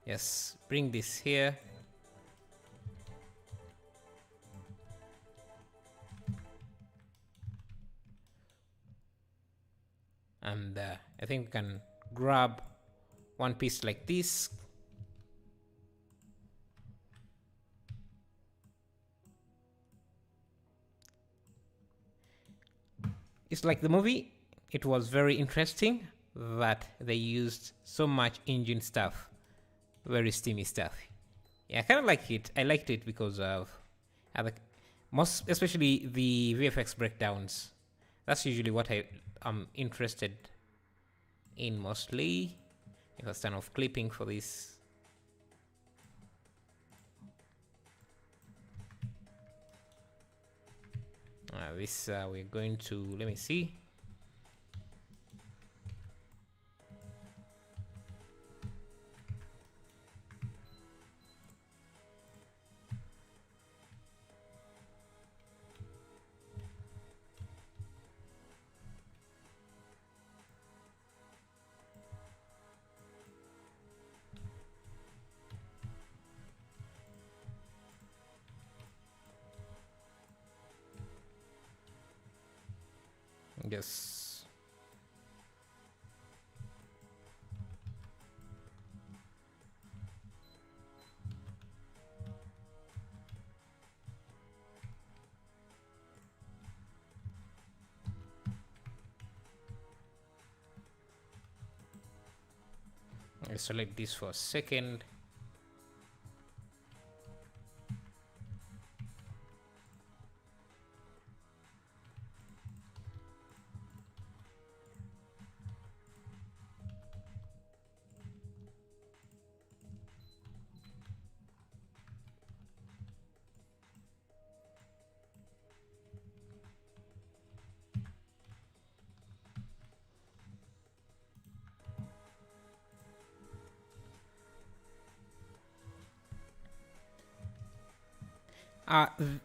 Yes, bring this here. And I think we can grab one piece like this. It's like the movie. It was very interesting that they used so much engine stuff, very steamy stuff. Yeah, I kind of like it. I liked it because of especially the VFX breakdowns. That's usually what I'm interested in mostly. If I turn off clipping for this. This we're going to, let me see. Yes. I select this for a second.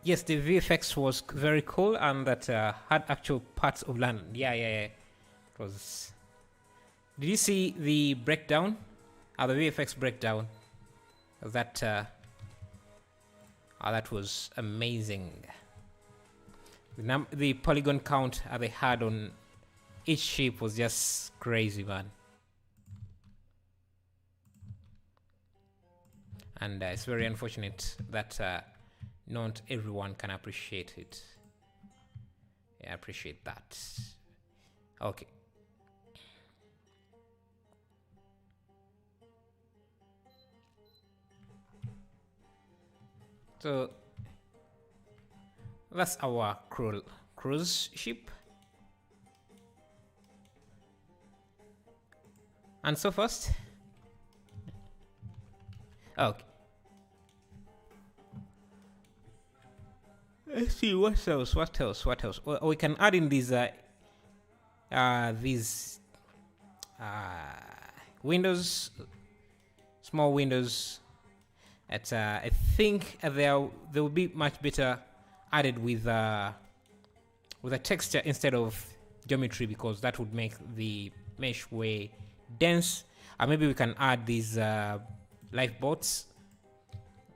Yes, the VFX was very cool, and that had actual parts of land. Yeah. It was. Did you see the breakdown? The VFX breakdown. That that was amazing. The polygon count they had on each ship was just crazy, man. And it's very unfortunate that not everyone can appreciate it. Yeah, I appreciate that. Okay. So that's our cruise ship. And so first, okay. Let's see what else. We can add in these windows, small windows. I think they will be much better added with a texture instead of geometry, because that would make the mesh way dense. Maybe we can add these lifeboats.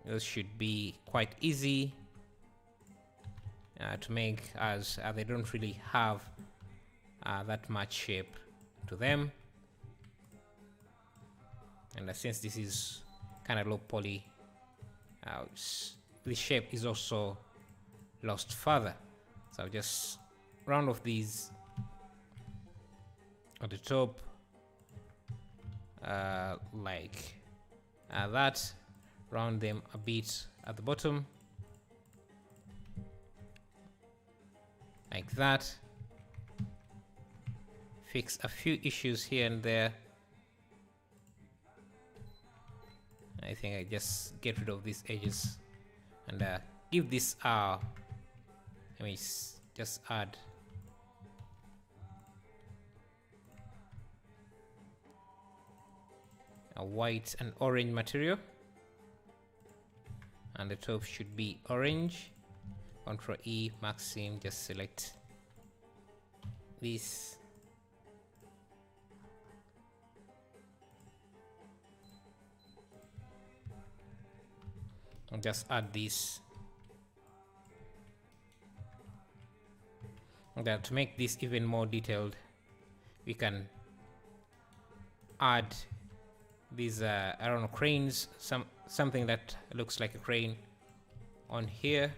Those should be quite easy to make, as they don't really have that much shape to them. And since this is kind of low poly, the shape is also lost further. So I'll just round off these at the top, like that. Round them a bit at the bottom, like that. Fix a few issues here and there. I think I just get rid of these edges and give this let me just add a white and orange material, and the top should be orange. Ctrl E, Maxim, just select this. And just add this. And to make this even more detailed, we can add these I don't know, cranes, something that looks like a crane on here.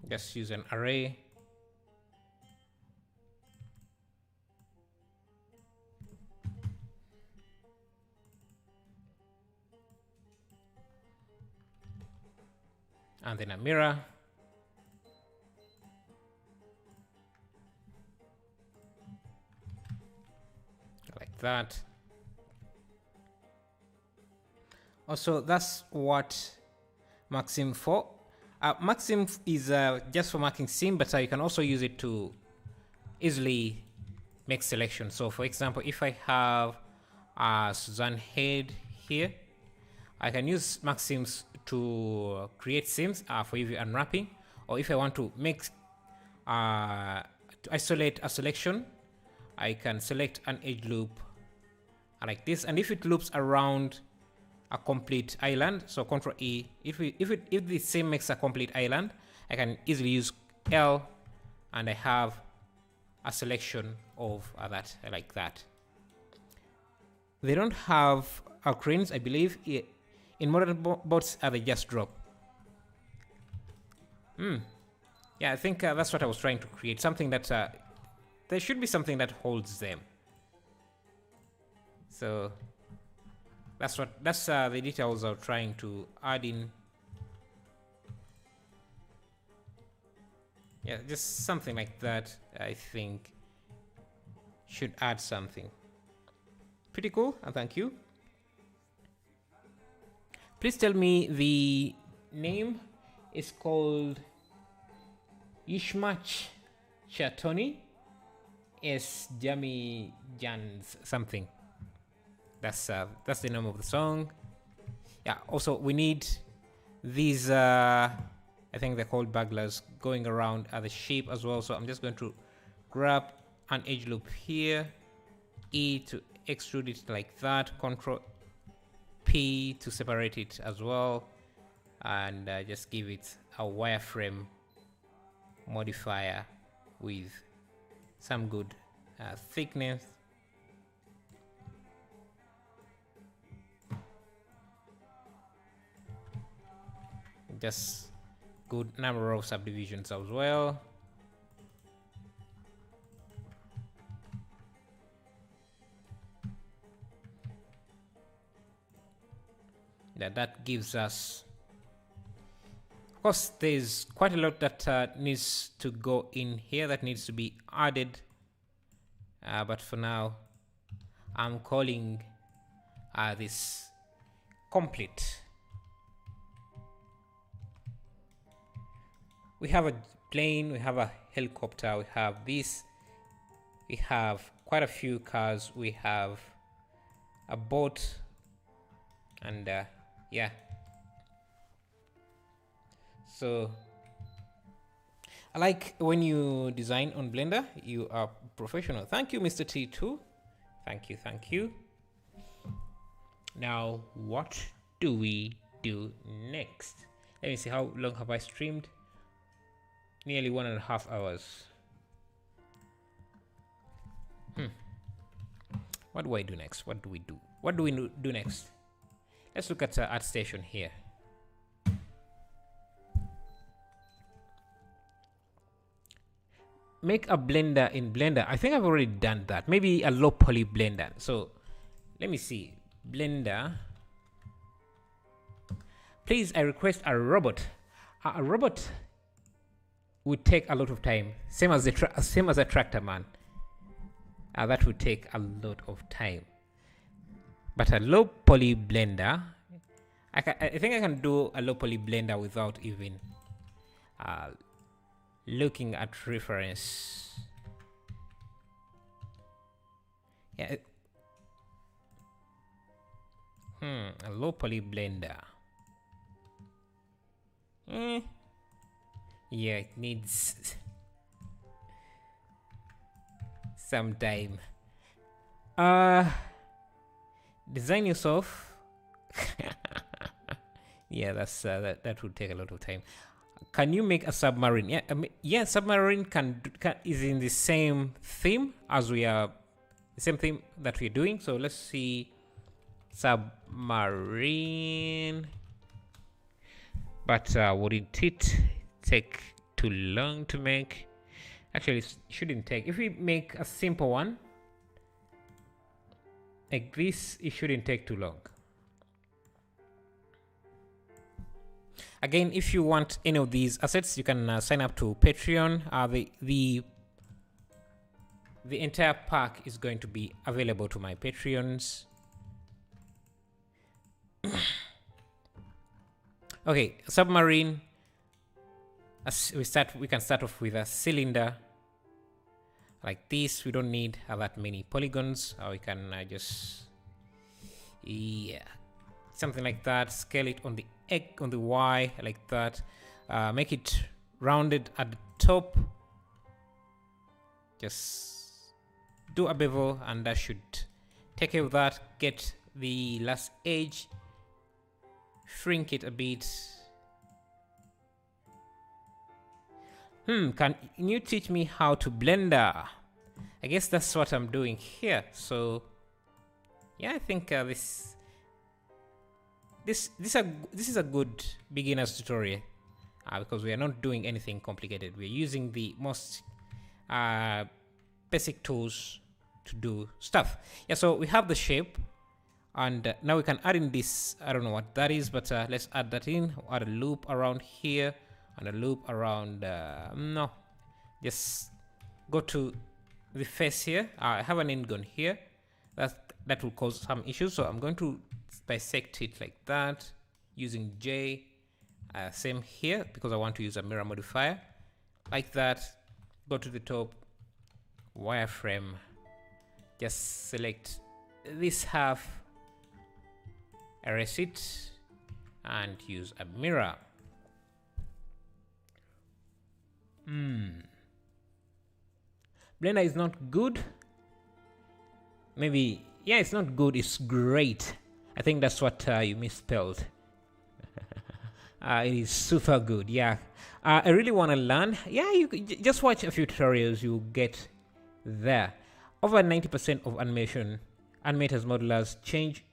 Just use an array. And then a mirror. Like that. Also, that's what Maxim for. Maxim is just for marking seam, but you can also use it to easily make selection. So for example, if I have a Suzanne head here, I can use Maxims to create seams for UV unwrapping, or if I want to make to isolate a selection, I can select an edge loop like this, and if it loops around a complete island, so Ctrl E, if the seam makes a complete island, I can easily use L, and I have a selection of that like that. They don't have cranes, I believe. In modern boats, they just drop. Yeah, I think that's what I was trying to create. Something that there should be something that holds them. So that's the details I'm trying to add in. Yeah, just something like that, I think should add something. Pretty cool, and thank you. Please tell me the name is called Ishmach Chatoni S. Jamie Jans something. That's the name of the song. Yeah, also we need these I think they're called buglers going around the shape as well. So I'm just going to grab an edge loop here, E to extrude it like that, Ctrl P to separate it as well, and just give it a wireframe modifier with some good thickness. Just good number of subdivisions as well. That gives us, of course, there's quite a lot that needs to go in here, that needs to be added, but for now I'm calling this complete. We have a plane, we have a helicopter, we have this, we have quite a few cars, we have a boat, and yeah. So I like when you design on Blender, you are professional. Thank you, Mr. T2. Thank you. Now what do we do next? Let me see, how long have I streamed? Nearly 1.5 hours. What do I do next? What do we do? What do we do next? Let's look at ArtStation here. Make a blender in Blender. I think I've already done that. Maybe a low poly blender. So let me see. Blender. Please, I request a robot. A robot would take a lot of time. Same as a tractor man. That would take a lot of time. But a low poly blender, I think I can do a low poly blender without even looking at reference. Yeah. A low poly blender. Yeah, it needs some time. Design yourself. Yeah, that's that would take a lot of time. Can you make a submarine? Yeah, yeah, submarine is in the same theme as the same theme that we're doing. So let's see, submarine. But would it take too long to make? Actually, it shouldn't take. If we make a simple one like this, it shouldn't take too long. Again, if you want any of these assets, you can sign up to Patreon. The entire pack is going to be available to my Patreons. Okay, submarine. As we can start off with a cylinder like this. We don't need that many polygons, or we can just something like that. Scale it on the X, on the Y, like that. Make it rounded at the top. Just do a bevel, and that should take care of that. Get the last edge, shrink it a bit. Can you teach me how to blender? I guess that's what I'm doing here. So yeah, I think this is a good beginner's tutorial because we are not doing anything complicated. We're using the most basic tools to do stuff. Yeah, so we have the shape, and now we can add in this. I don't know what that is, but let's add that in. Add a loop around here and a loop around. No, just go to the face here. I have an end gun here. That will cause some issues, so I'm going to bisect it like that using J. Same here, because I want to use a mirror modifier like that. Go to the top, wireframe, just select this half, erase it, and use a mirror. Blender is not good. Maybe, yeah, it's not good, it's great. I think that's what you misspelled. It is super good. Yeah, I really want to learn. Yeah, you just watch a few tutorials, you get there. Over 90% of animators, modelers charge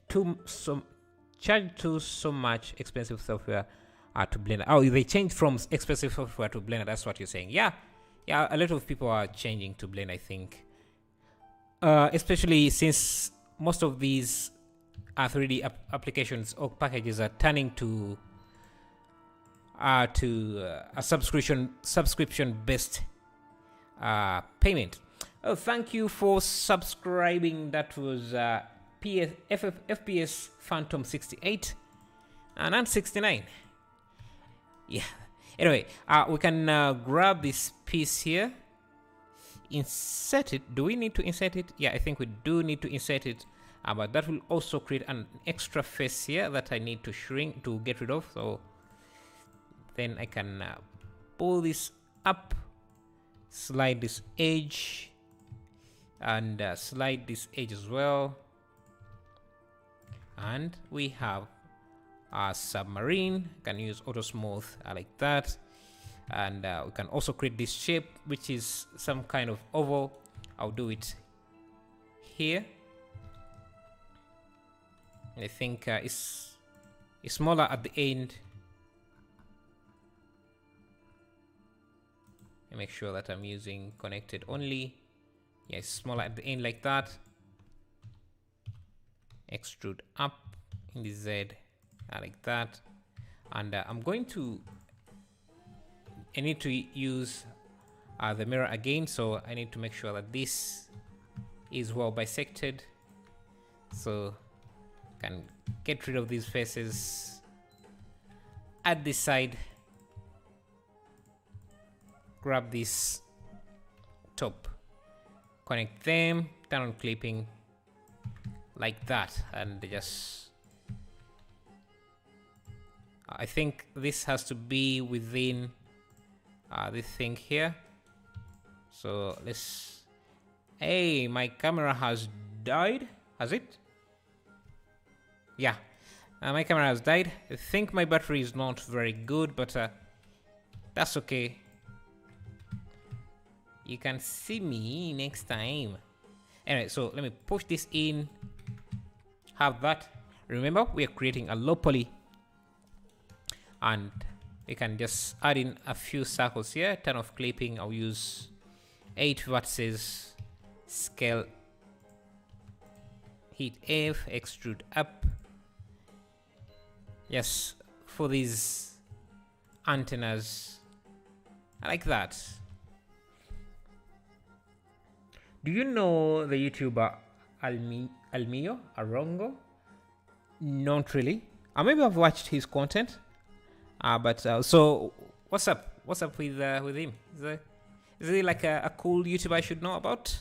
to so much expensive software to Blender. Oh, they changed from expensive software to Blender. That's what you're saying. Yeah, a lot of people are changing to Blender, I think. Especially since most of these 3D applications or packages are turning to a subscription based payment. Oh, thank you for subscribing. That was FPS Phantom 68 and 69. Yeah. Anyway, we can grab this piece here, insert it. Do we need to insert it? Yeah, I think we do need to insert it. But that will also create an extra face here that I need to shrink to get rid of. So then I can pull this up, slide this edge, and slide this edge as well. And we have our submarine. Can use auto smooth like that. And we can also create this shape, which is some kind of oval. I'll do it here. I think it's smaller at the end. And make sure that I'm using connected only. Yeah, it's smaller at the end like that. Extrude up in the Z like that. And I'm going to, I need to use the mirror again, so I need to make sure that this is well bisected, so I can get rid of these faces. At this side, grab this top, connect them, turn on clipping like that, and just, I think this has to be within this thing here. So let's, hey, my camera has died, has it? Yeah, my camera has died. I think my battery is not very good, but that's okay. You can see me next time. Anyway, so let me push this in, have that. Remember, we are creating a low poly, and we can just add in a few circles here. Turn off clipping. I'll use 8 vertices, scale, hit F, extrude up. Yes, for these antennas, I like that. Do you know the YouTuber Almio Arongo? Not really. Maybe I've watched his content. But so what's up? What's up with him? Is he like a cool YouTuber I should know about?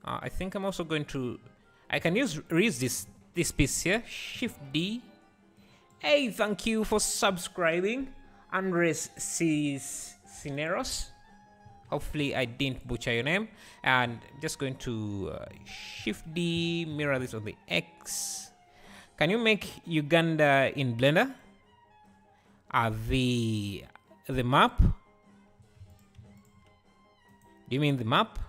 I think I'm also going to, I can reuse this piece here. Shift D. Hey, thank you for subscribing, Andres Cineros. Hopefully I didn't butcher your name. And just going to Shift D, mirror this on the X. Can you make Uganda in Blender? The map? Do you mean the map?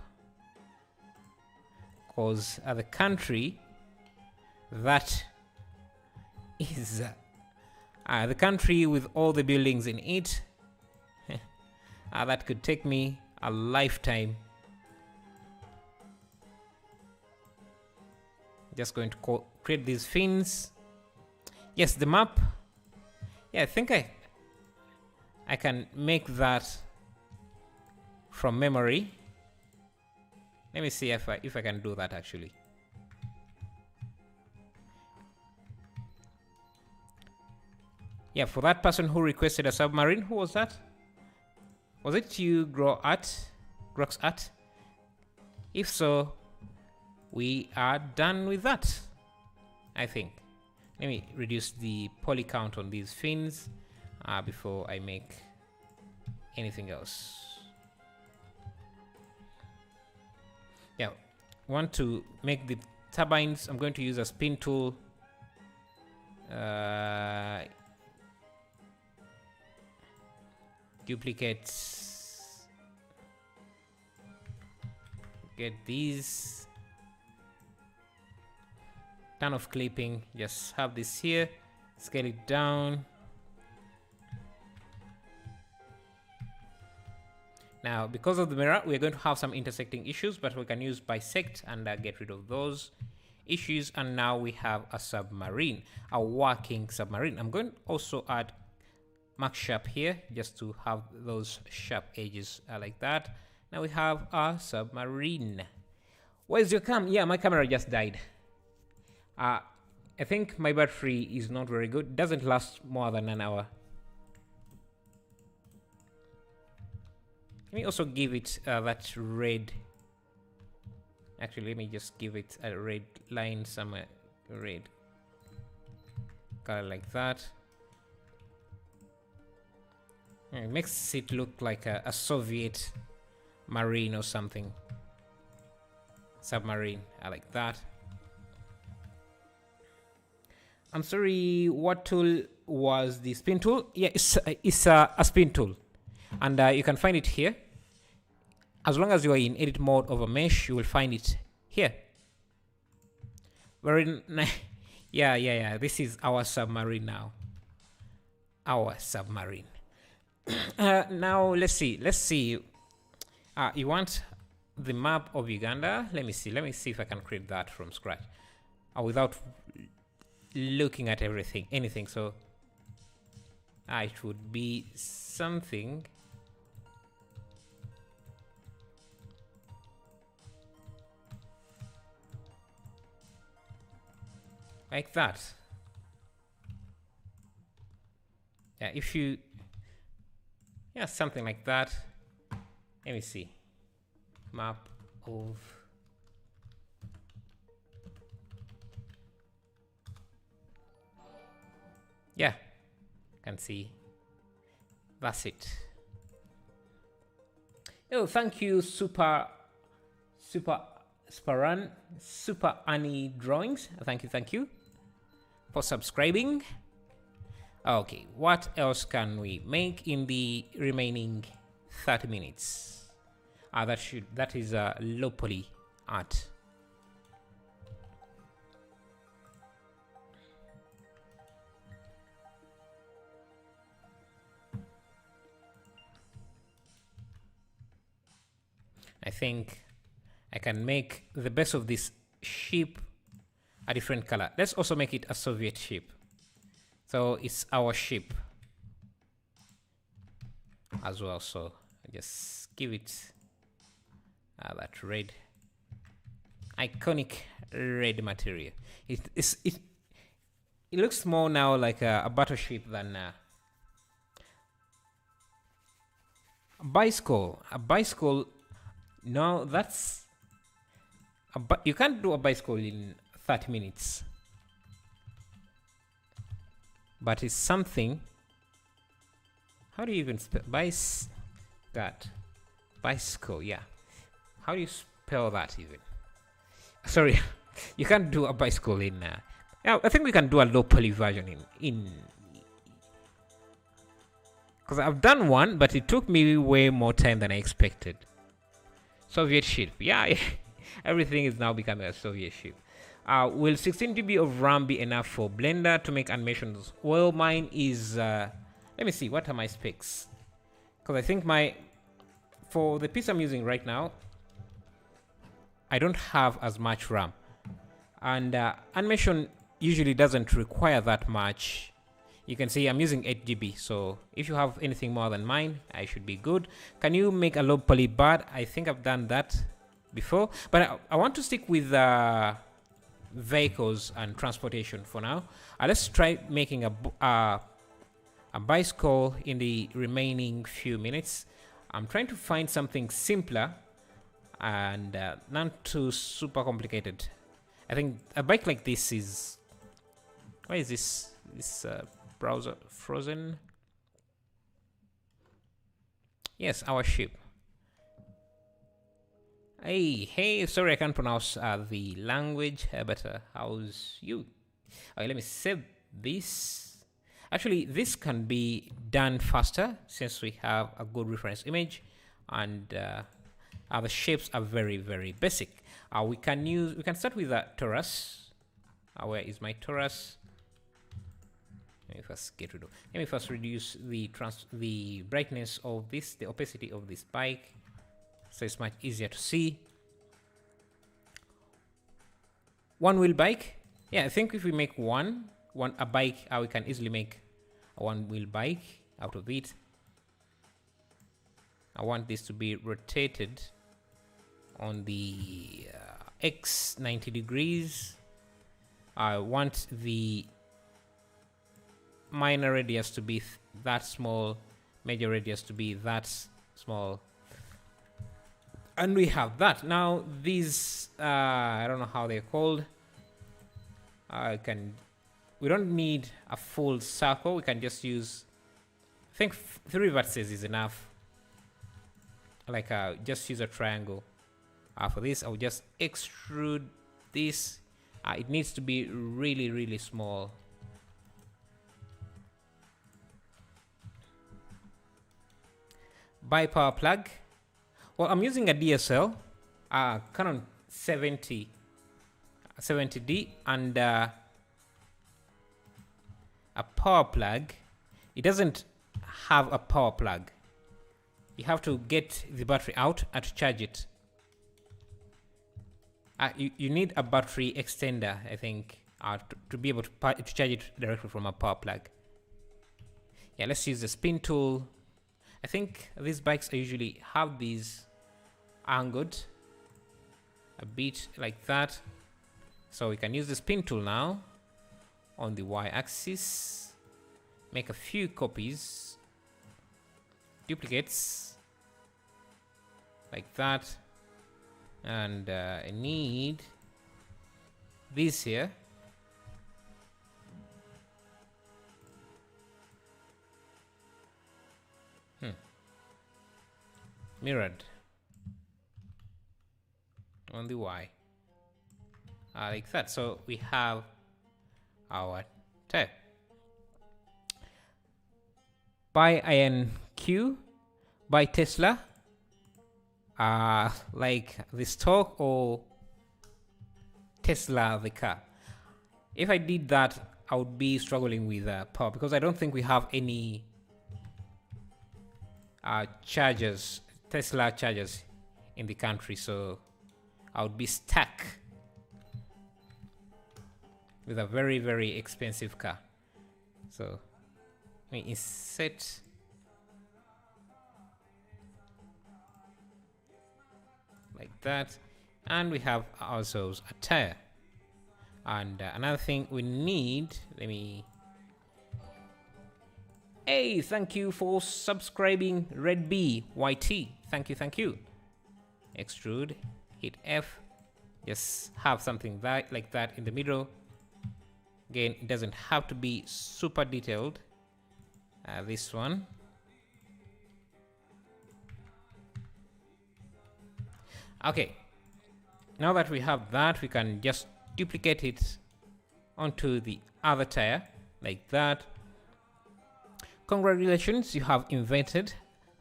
Because the country that is the country with all the buildings in it, that could take me a lifetime. Just going to create these fins. Yes, the map. Yeah, I think I can make that from memory. Let me see if I can do that actually. Yeah, for that person who requested a submarine, who was that? Was it you, Grox Art? If so, we are done with that, I think. Let me reduce the poly count on these fins before I make anything else. Yeah, want to make the turbines. I'm going to use a spin tool. Duplicate. Get these. Turn off clipping. Just have this here. Scale it down. Now, because of the mirror, we're going to have some intersecting issues, but we can use bisect and get rid of those issues. And now we have a submarine, a working submarine. I'm going to also add Max Sharp here just to have those sharp edges like that. Now we have a submarine. Where's your cam? Yeah, my camera just died. I think my battery is not very good. It doesn't last more than an hour. Let me also give it that red. Actually, let me just give it a red line somewhere. Red color like that. It makes it look like a Soviet marine or something. Submarine, I like that. I'm sorry, what tool was the spin tool? Yeah, it's a spin tool. And you can find it here. As long as you are in edit mode of a mesh, you will find it here. Very nice. Yeah. This is our submarine now. Our submarine. Now let's see. You want the map of Uganda? Let me see if I can create that from scratch, without looking at anything. So it would be something like that. Yeah, something like that. Let me see. Map of can see. That's it. Oh, thank you, Super Annie Drawings. Thank you for subscribing. Okay, what else can we make in the remaining 30 minutes? That is a low poly art. I think I can make the base of this ship a different color. Let's also make it a Soviet ship. So it's our ship as well. So just give it that red, iconic red material. It looks more now like a battleship than a bicycle. A bicycle. No, that's you can't do a bicycle in 30 minutes. But it's something. How do you even spell bicycle? Yeah. How do you spell that even? Sorry, you can't do a bicycle in. Yeah, I think we can do a low poly version in. Because I've done one, but it took me way more time than I expected. Soviet ship. Yeah, everything is now becoming a Soviet ship. Will 16 GB of RAM be enough for Blender to make animations? Well, mine is. Let me see. What are my specs? Because I think for the piece I'm using right now, I don't have as much RAM, and animation usually doesn't require that much. You can see I'm using 8 GB, so if you have anything more than mine, I should be good. Can you make a low poly bird? I think I've done that before, but I want to stick with vehicles and transportation for now. Let's try making a bicycle in the remaining few minutes. I'm trying to find something simpler and not too super complicated. I think a bike like this is. Why is this browser frozen? Yes, our ship. Hey, sorry I can't pronounce the language, but how's you? Okay, let me save this. Actually, this can be done faster since we have a good reference image, and the shapes are very, very basic. We can start with a torus. Where is my torus? Let me first reduce the brightness of this, the opacity of this bike, so it's much easier to see. One wheel bike. Yeah, I think if we make a bike, we can easily make a one wheel bike out of it. I want this to be rotated on the X 90 degrees. I want the minor radius to be that small, major radius to be that small, and we have that. Now these I don't know how they're called. We don't need a full circle. We can just use, I think 3 vertices is enough. Like just use a triangle. For this, I'll just extrude this. It needs to be really, really small. buy power plug. Well, I'm using a DSL, Canon 70D, and a power plug. It doesn't have a power plug. You have to get the battery out and charge it. You need a battery extender, I think, to be able to charge it directly from a power plug. Yeah, let's use the spin tool. I think these bikes usually have these angled a bit like that. So we can use the spin tool now on the y-axis. Make a few copies, duplicates, like that. And I need this here. Mirrored on the Y, like that. So we have our tire. By INQ, by Tesla, like the stock, or Tesla the car. If I did that, I would be struggling with power, because I don't think we have any chargers, Tesla chargers in the country, so I would be stuck with a very, very expensive car. So let me insert like that, and we have ourselves a tire. And another thing we need, let me, hey, thank you for subscribing, Red B YT, thank you. Extrude, hit F, just have something like that in the middle. Again, it doesn't have to be super detailed. This one, okay. Now that we have that, we can just duplicate it onto the other tire like that. Congratulations, you have invented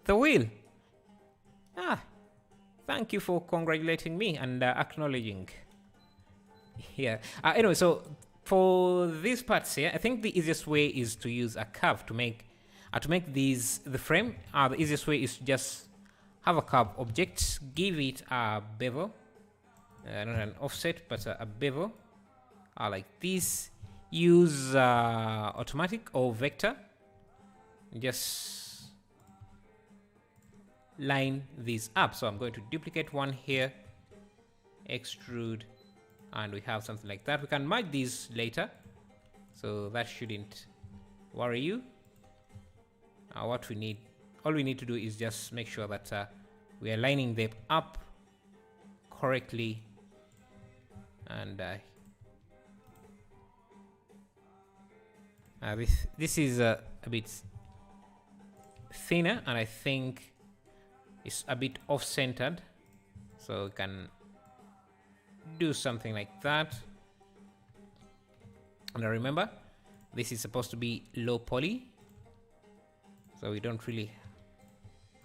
the wheel. Thank you for congratulating me and acknowledging. Yeah. Anyway, so for these parts here, I think the easiest way is to use a curve to make these the frame. The easiest way is to just have a curve object, give it a bevel, not an offset, but a bevel, like this. Use automatic or vector. Just line these up. So I'm going to duplicate one here, extrude, and we have something like that. We can merge these later, so that shouldn't worry you. What we need, all we need to do is just make sure that we are lining them up correctly, and this is a bit thinner, and I think it's a bit off-centered, so we can do something like that. And remember, this is supposed to be low poly, so we don't really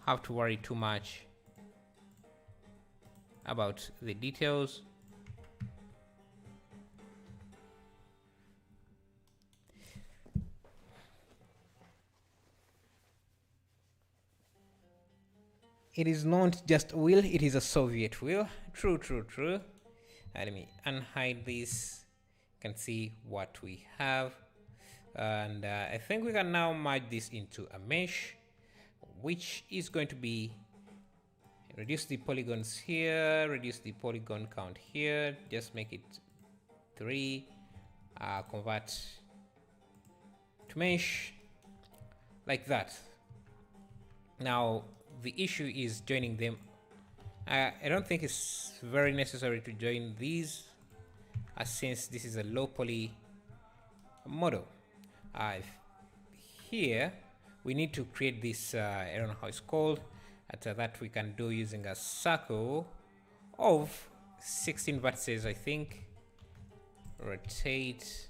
have to worry too much about the details. It is not just a wheel, it is a Soviet wheel. True. Let me unhide this. You can see what we have. And I think we can now merge this into a mesh, which is going to be reduce the polygons here, reduce the polygon count here, just make it 3, convert to mesh, like that. Now, the issue is joining them. I don't think it's very necessary to join these, since this is a low poly model. Here we need to create this, I don't know how it's called, that we can do using a circle of 16 vertices, I think. Rotate,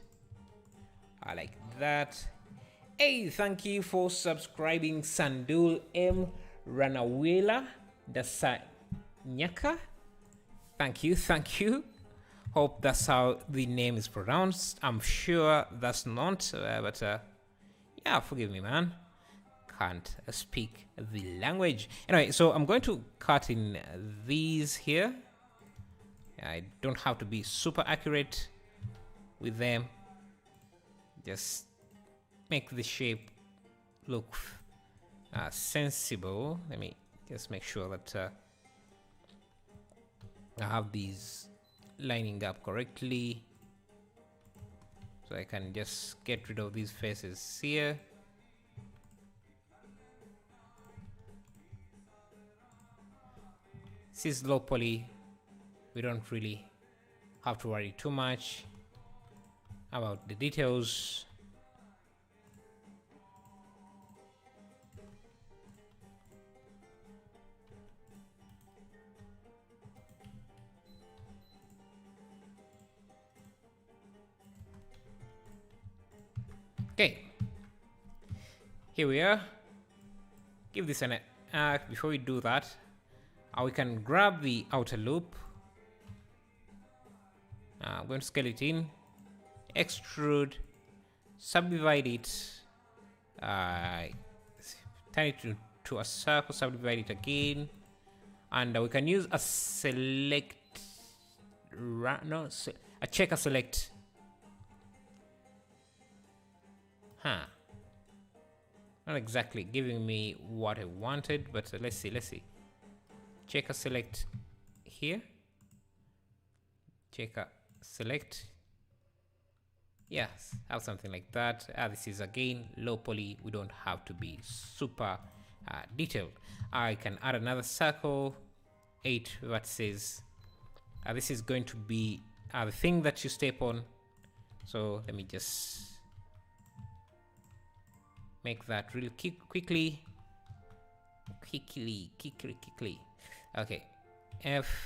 like that. Hey, thank you for subscribing, Sandul M. Ranawela Dasanyaka. Thank you. Hope that's how the name is pronounced. I'm sure that's not, but yeah, forgive me, man. Can't speak the language. Anyway, so I'm going to cut in these here. I don't have to be super accurate with them. Just make the shape look sensible. Let me just make sure that I have these lining up correctly, so I can just get rid of these faces here. This is low poly. We don't really have to worry too much about the details. Okay, here we are. Give this an before we do that, we can grab the outer loop. I'm going to scale it in, extrude, subdivide it, turn it to a circle, subdivide it again, and we can use a select, a checker select. Not exactly giving me what I wanted, but let's see. Checker select here. Checker select. Yes, have something like that. This is again low poly. We don't have to be super detailed. I can add another circle, 8 vertices. This is going to be the thing that you step on. So let me just make that really quickly. Okay, F.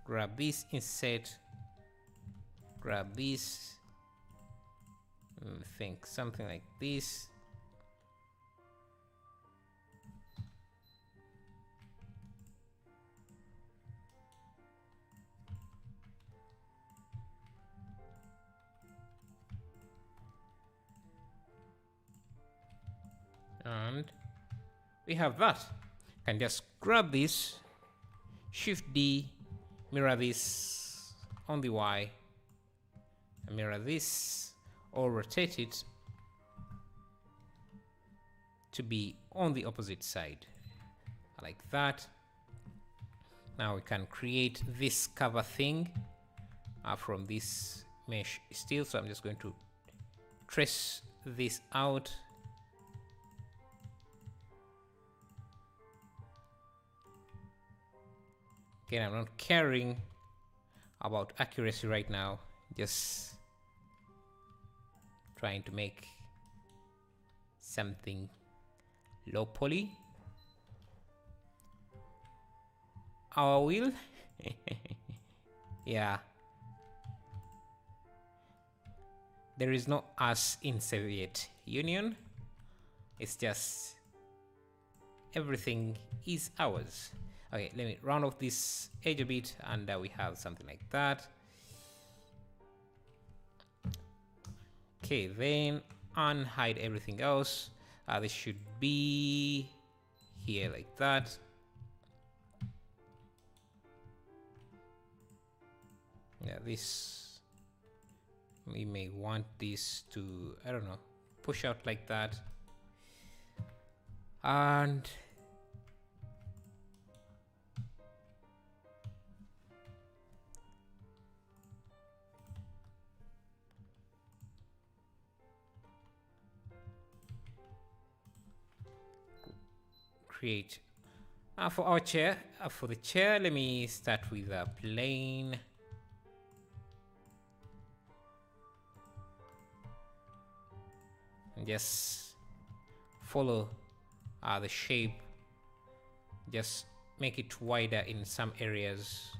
Grab this, insert. Grab this. Think something like this. And we have that. Can just grab this, Shift D, mirror this on the Y, and mirror this, or rotate it to be on the opposite side, like that. Now we can create this cover thing from this mesh still. So I'm just going to trace this out. Again, I'm not caring about accuracy right now, just trying to make something low poly. Our wheel. Yeah. There is no us in Soviet Union. It's just everything is ours. Okay, let me round off this edge a bit, and we have something like that. Okay, then unhide everything else. This should be here like that. Yeah, this, we may want this to, I don't know, push out like that. And create for our chair. For the chair, let me start with a plane. And just follow the shape. Just make it wider in some areas.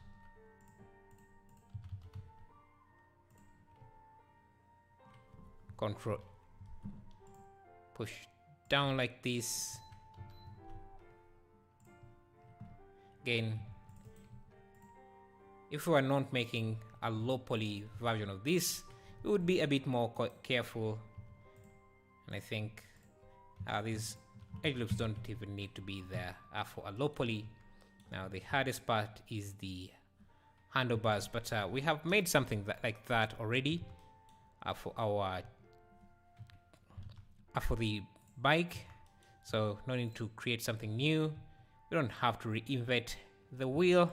push down like this. Again, if we are not making a low poly version of this, we would be a bit more careful. And I think these edge loops don't even need to be there for a low poly. Now the hardest part is the handlebars, but we have made something like that already for our for the bike, so no need to create something new. We don't have to reinvent the wheel.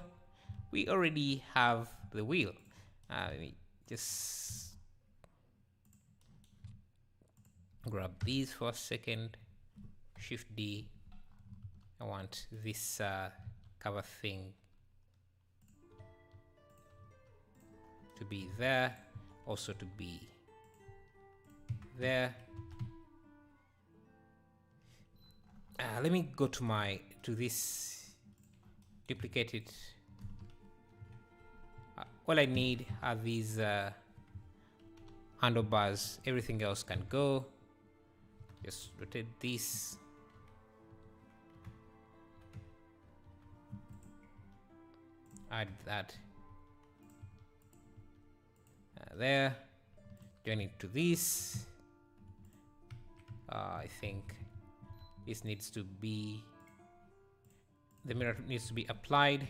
We already have the wheel. Let me just grab these for a second. Shift D. I want this cover thing to be there, also to be there. Let me go to this, duplicate it. All I need are these handlebars. Everything else can go. Just rotate this. Add that there. Join it to this. I think this needs to be, the mirror needs to be applied.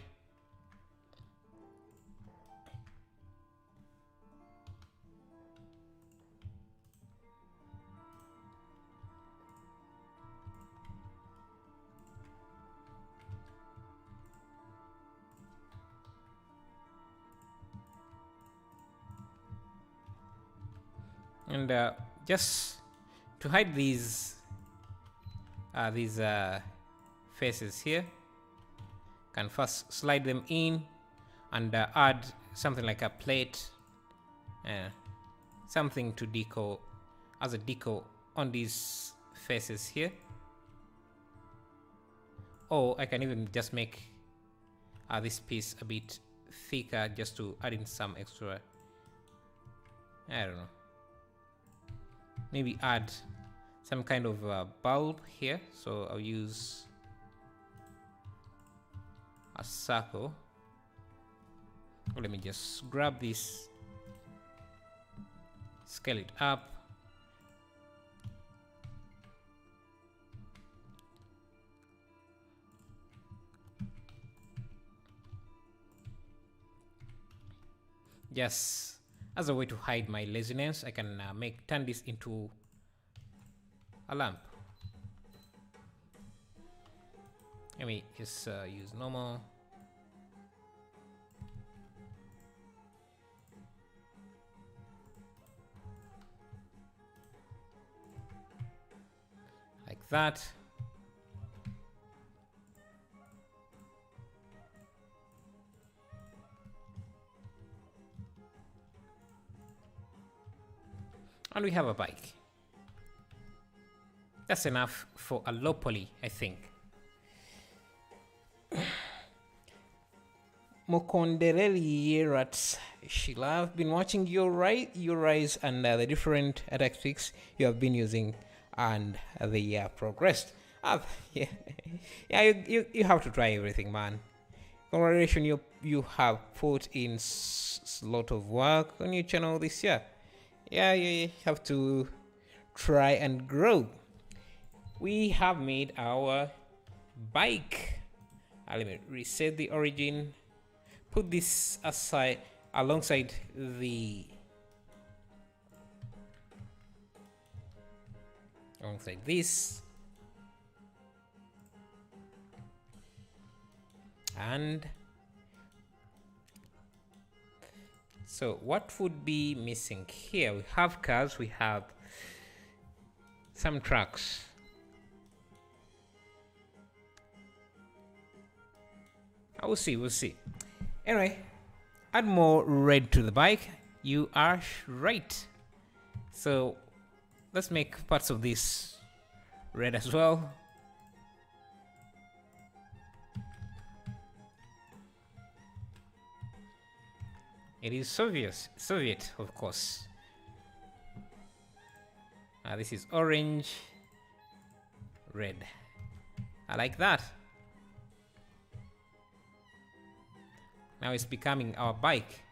And just to hide these faces here, can first slide them in and add something like a plate, something to deco as a deco on these faces here. Or I can even just make this piece a bit thicker just to add in some extra, I don't know, maybe add some kind of bulb here. So I'll use a circle. Let me just grab this, scale it up. Just as a way to hide my laziness, I can turn this into a lamp. Let me just use normal. Like that. And we have a bike. That's enough for a low poly, I think. Mokondereli Rats Sheila, I've been watching your rise and the different attack tricks you have been using, and they progressed. Yeah, you have to try everything, man. Congratulations, you have put in a lot of work on your channel this year. Yeah, you have to try and grow. We have made our bike. Let me reset the origin. Put this aside alongside this. And so what would be missing here? We have cars, we have some trucks. We'll see. Anyway, add more red to the bike. You are right. So let's make parts of this red as well. It is Soviet, of course. This is orange. red. I like that. Now it's becoming our bike.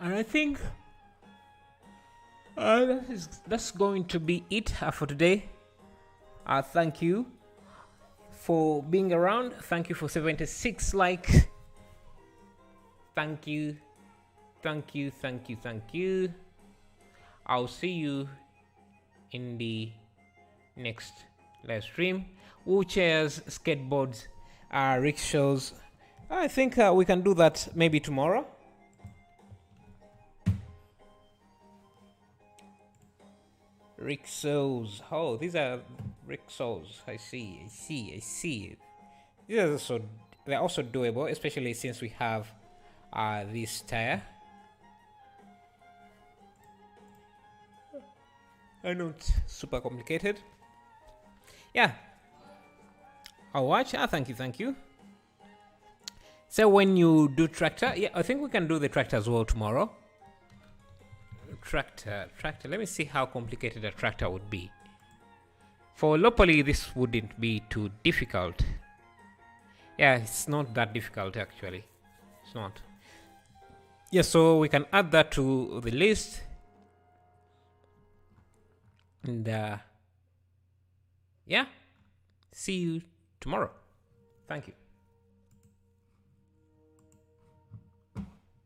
And I think that's going to be it for today. Thank you for being around. Thank you for 76 likes. Thank you. I'll see you in the next live stream. Wheelchairs, skateboards, rickshaws. I think we can do that maybe tomorrow. Rickshaws. Oh, these are rickshaws. I see. They're also doable, especially since we have this tire. I know it's super complicated. Yeah. I'll watch. Thank you. So when you do tractor, yeah, I think we can do the tractor as well tomorrow. Tractor. Let me see how complicated a tractor would be. For lowpoly, this wouldn't be too difficult. Yeah, it's not that difficult actually. It's not. Yeah, so we can add that to the list. And yeah, see you tomorrow. Thank you.